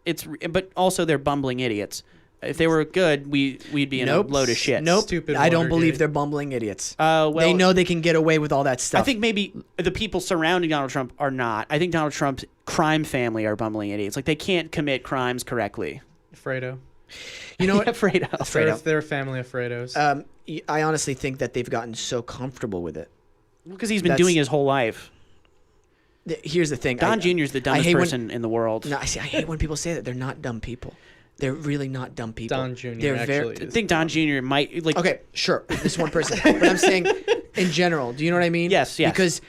C: But also they're bumbling idiots. If they were good, we'd be in a load of shit.
A: Nope.
B: Stupid
A: I don't believe
B: Watergate.
A: they're bumbling idiots.
C: Well,
A: they know they can get away with all that stuff.
C: I think maybe the people surrounding Donald Trump are not. I think Donald Trump's crime family are bumbling idiots. Like they can't commit crimes correctly.
B: Fredo.
A: You know what?
C: Fredo.
B: They're a family of Fredos.
A: I honestly think that they've gotten so comfortable with it.
C: Because he's been doing his whole life.
A: Here's the thing.
C: Don Jr. is the dumbest person in the world.
A: No, I hate when people say that. They're not dumb people. They're really not dumb people.
B: Don Jr.
A: They're
B: actually
C: I think Don Jr. might like.
A: Okay, sure, this one person, but I'm saying in general. Do you know what I mean?
C: Yes.
A: Because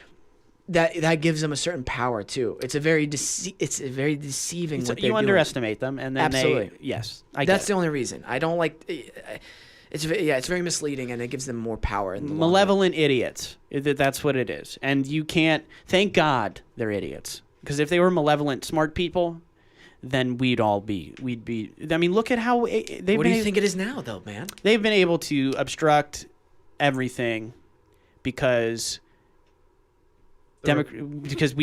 A: that gives them a certain power too. It's a very deceiving. What
C: you underestimate them, and then
A: absolutely.
C: Yes,
A: That's the only reason I don't like. It's very misleading, and it gives them more power. In the
C: malevolent idiots. That's what it is, and you can't. Thank God they're idiots, because if they were malevolent, smart people, then we'd be. I mean, look at how they've.
A: What do you think it is now, though, man?
C: They've been able to obstruct everything because because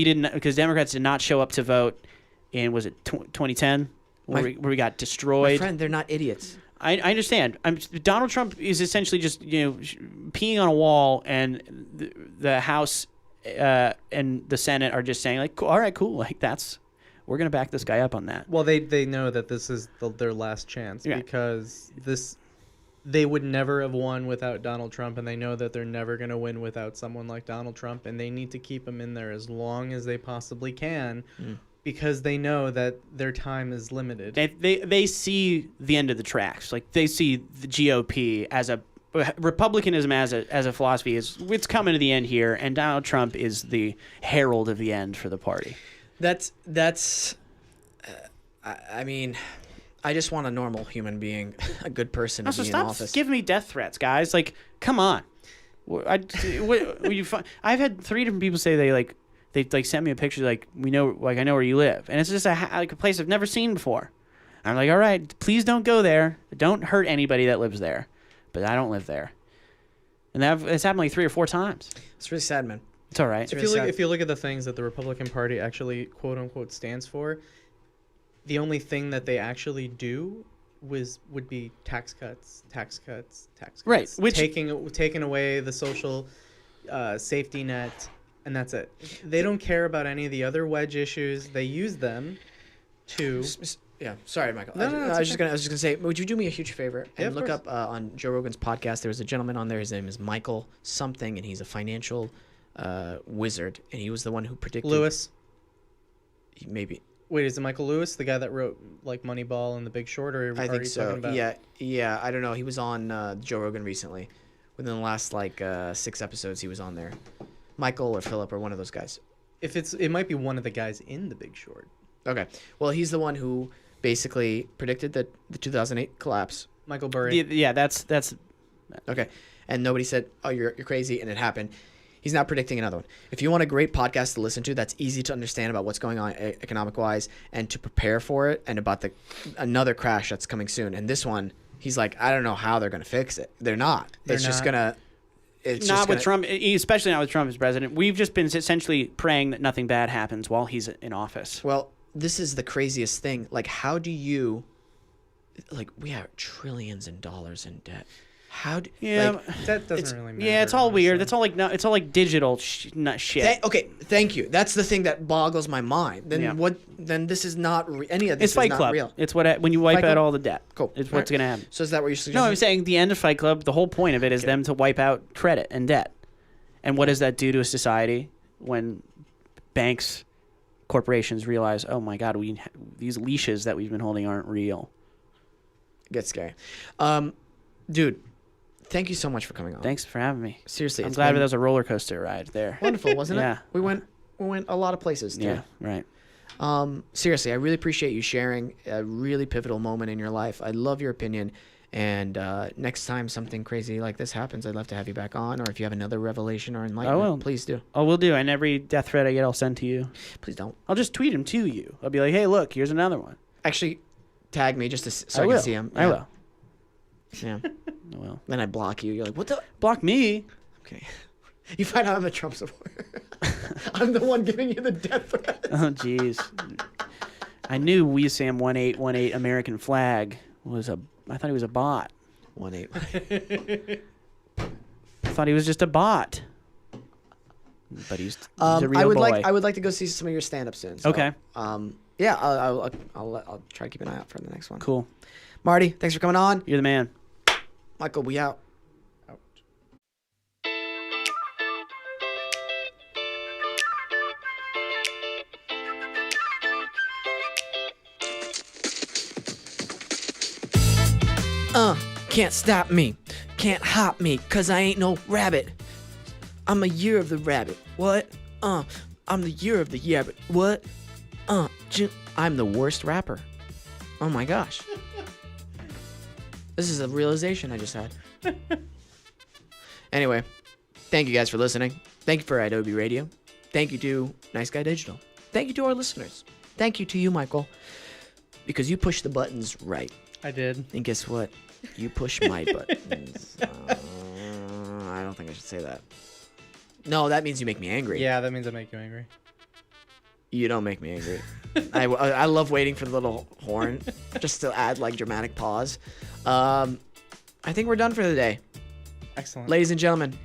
C: Democrats did not show up to vote in, was it 2010 where we got destroyed.
A: My friend, they're not idiots.
C: I understand. Donald Trump is essentially just peeing on a wall, and the House and the Senate are just saying like, all right, cool, like we're gonna back this guy up on that.
B: Well, they know that this is their last chance because they would never have won without Donald Trump, and they know that they're never going to win without someone like Donald Trump, and they need to keep him in there as long as they possibly can because they know that their time is limited.
C: They see the end of the tracks. Like, they see the GOP as republicanism as a philosophy it's coming to the end here, and Donald Trump is the herald of the end for the party.
A: I mean, I just want a normal human being, a good person to be in office.
C: Stop giving me death threats, guys. Like, come on. I've had 3 different people say they sent me a picture like, I know where you live, and it's just a place I've never seen before. I'm like, all right, please don't go there. Don't hurt anybody that lives there, but I don't live there. And it's happened like 3 or 4 times.
A: It's really sad, man.
C: It's all right.
B: If you look at the things that the Republican Party actually quote unquote stands for, the only thing that they actually do would be tax cuts.
C: Right. Which
B: taking away the social safety net, and that's it. They don't care about any of the other wedge issues. They use them to.
A: Yeah, sorry, Michael.
B: No,
A: I was just gonna say, would you do me a huge favor and look
B: course.
A: up on Joe Rogan's podcast? There was a gentleman on there. His name is Michael something, and he's a financial wizard, and he was the one who predicted
B: Lewis.
A: Maybe.
B: Wait, is it Michael Lewis, the guy that wrote like Moneyball and The Big Short, or
A: I think so.
B: About...
A: Yeah. I don't know. He was on Joe Rogan recently. Within the last 6 episodes, he was on there. Michael or Philip or one of those guys.
B: It might be one of the guys in The Big Short.
A: Okay. Well, he's the one who basically predicted the 2008 collapse.
B: Michael Burry.
C: Yeah, that's
A: okay. And nobody said, "Oh, you're crazy," and it happened. He's not predicting another one. If you want a great podcast to listen to that's easy to understand about what's going on economic-wise and to prepare for it and about another crash that's coming soon. And this one, he's like, I don't know how they're going to fix it. They're not. It's
C: not with Trump, especially not with Trump as president. We've just been essentially praying that nothing bad happens while he's in office.
A: Well, this is the craziest thing. Like, how do you... Like, we have trillions of dollars in debt. How do
B: that doesn't really matter?
C: Yeah, it's all weird. It's all like digital not shit.
A: Okay, thank you. That's the thing that boggles my mind. Then what? Then this is not any of this.
C: It's Fight
A: is
C: Club.
A: Not real.
C: It's when you wipe out all the debt.
A: Cool.
C: It's what's gonna happen.
A: So is that what you're suggesting?
C: No, I'm saying the end of Fight Club. The whole point of it is them to wipe out credit and debt. And what does that do to a society when banks, corporations realize, oh my God, these leashes that we've been holding aren't real.
A: It gets scary. Dude. Thank you so much for coming on.
C: Thanks for having me.
A: Seriously,
C: I'm glad there was a roller coaster ride there.
A: Wonderful, wasn't it?
C: Yeah.
A: We went a lot of places.
C: Yeah, right.
A: Seriously, I really appreciate you sharing a really pivotal moment in your life. I love your opinion. And next time something crazy like this happens, I'd love to have you back on. Or if you have another revelation or enlightenment, please do.
C: Oh, we'll do. And every death threat I get, I'll send to you.
A: Please don't.
C: I'll just tweet them to you. I'll be like, hey, look, here's another one.
A: Actually, tag me just so I can see them.
C: I will.
A: Yeah.
C: Well,
A: then I block you. You're like, what the?
C: Block me?
A: Okay. You find out I'm a Trump supporter. I'm the one giving you the death threat.
C: Oh, jeez. I knew Wesam 1818 American flag was I thought he was a bot.
A: 18.
C: I thought he was just a bot. But he's a real boy.
A: I would like to go see some of your stand-up soon. So,
C: okay.
A: Yeah, I'll try to keep an eye out for the next one.
C: Cool.
A: Marty, thanks for coming on.
C: You're the man.
A: Michael, we out. Can't stop me. Can't hop me, 'cause I ain't no rabbit. I'm a year of the rabbit. What? I'm the year of the rabbit. What? I'm the worst rapper. Oh my gosh. This is a realization I just had. Anyway, thank you guys for listening. Thank you for Adobe Radio. Thank you to Nice Guy Digital. Thank you to our listeners. Thank you to you, Michael, because you push the buttons right.
B: I did.
A: And guess what? You push my buttons. I don't think I should say that. No, that means you make me angry.
B: Yeah, that means I make you angry.
A: You don't make me angry. I love waiting for the little horn just to add like dramatic pause. I think we're done for the day.
B: Excellent.
A: Ladies and gentlemen,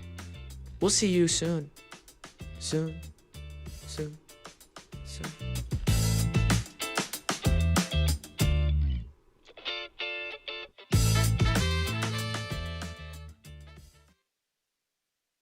A: we'll see you soon. Soon.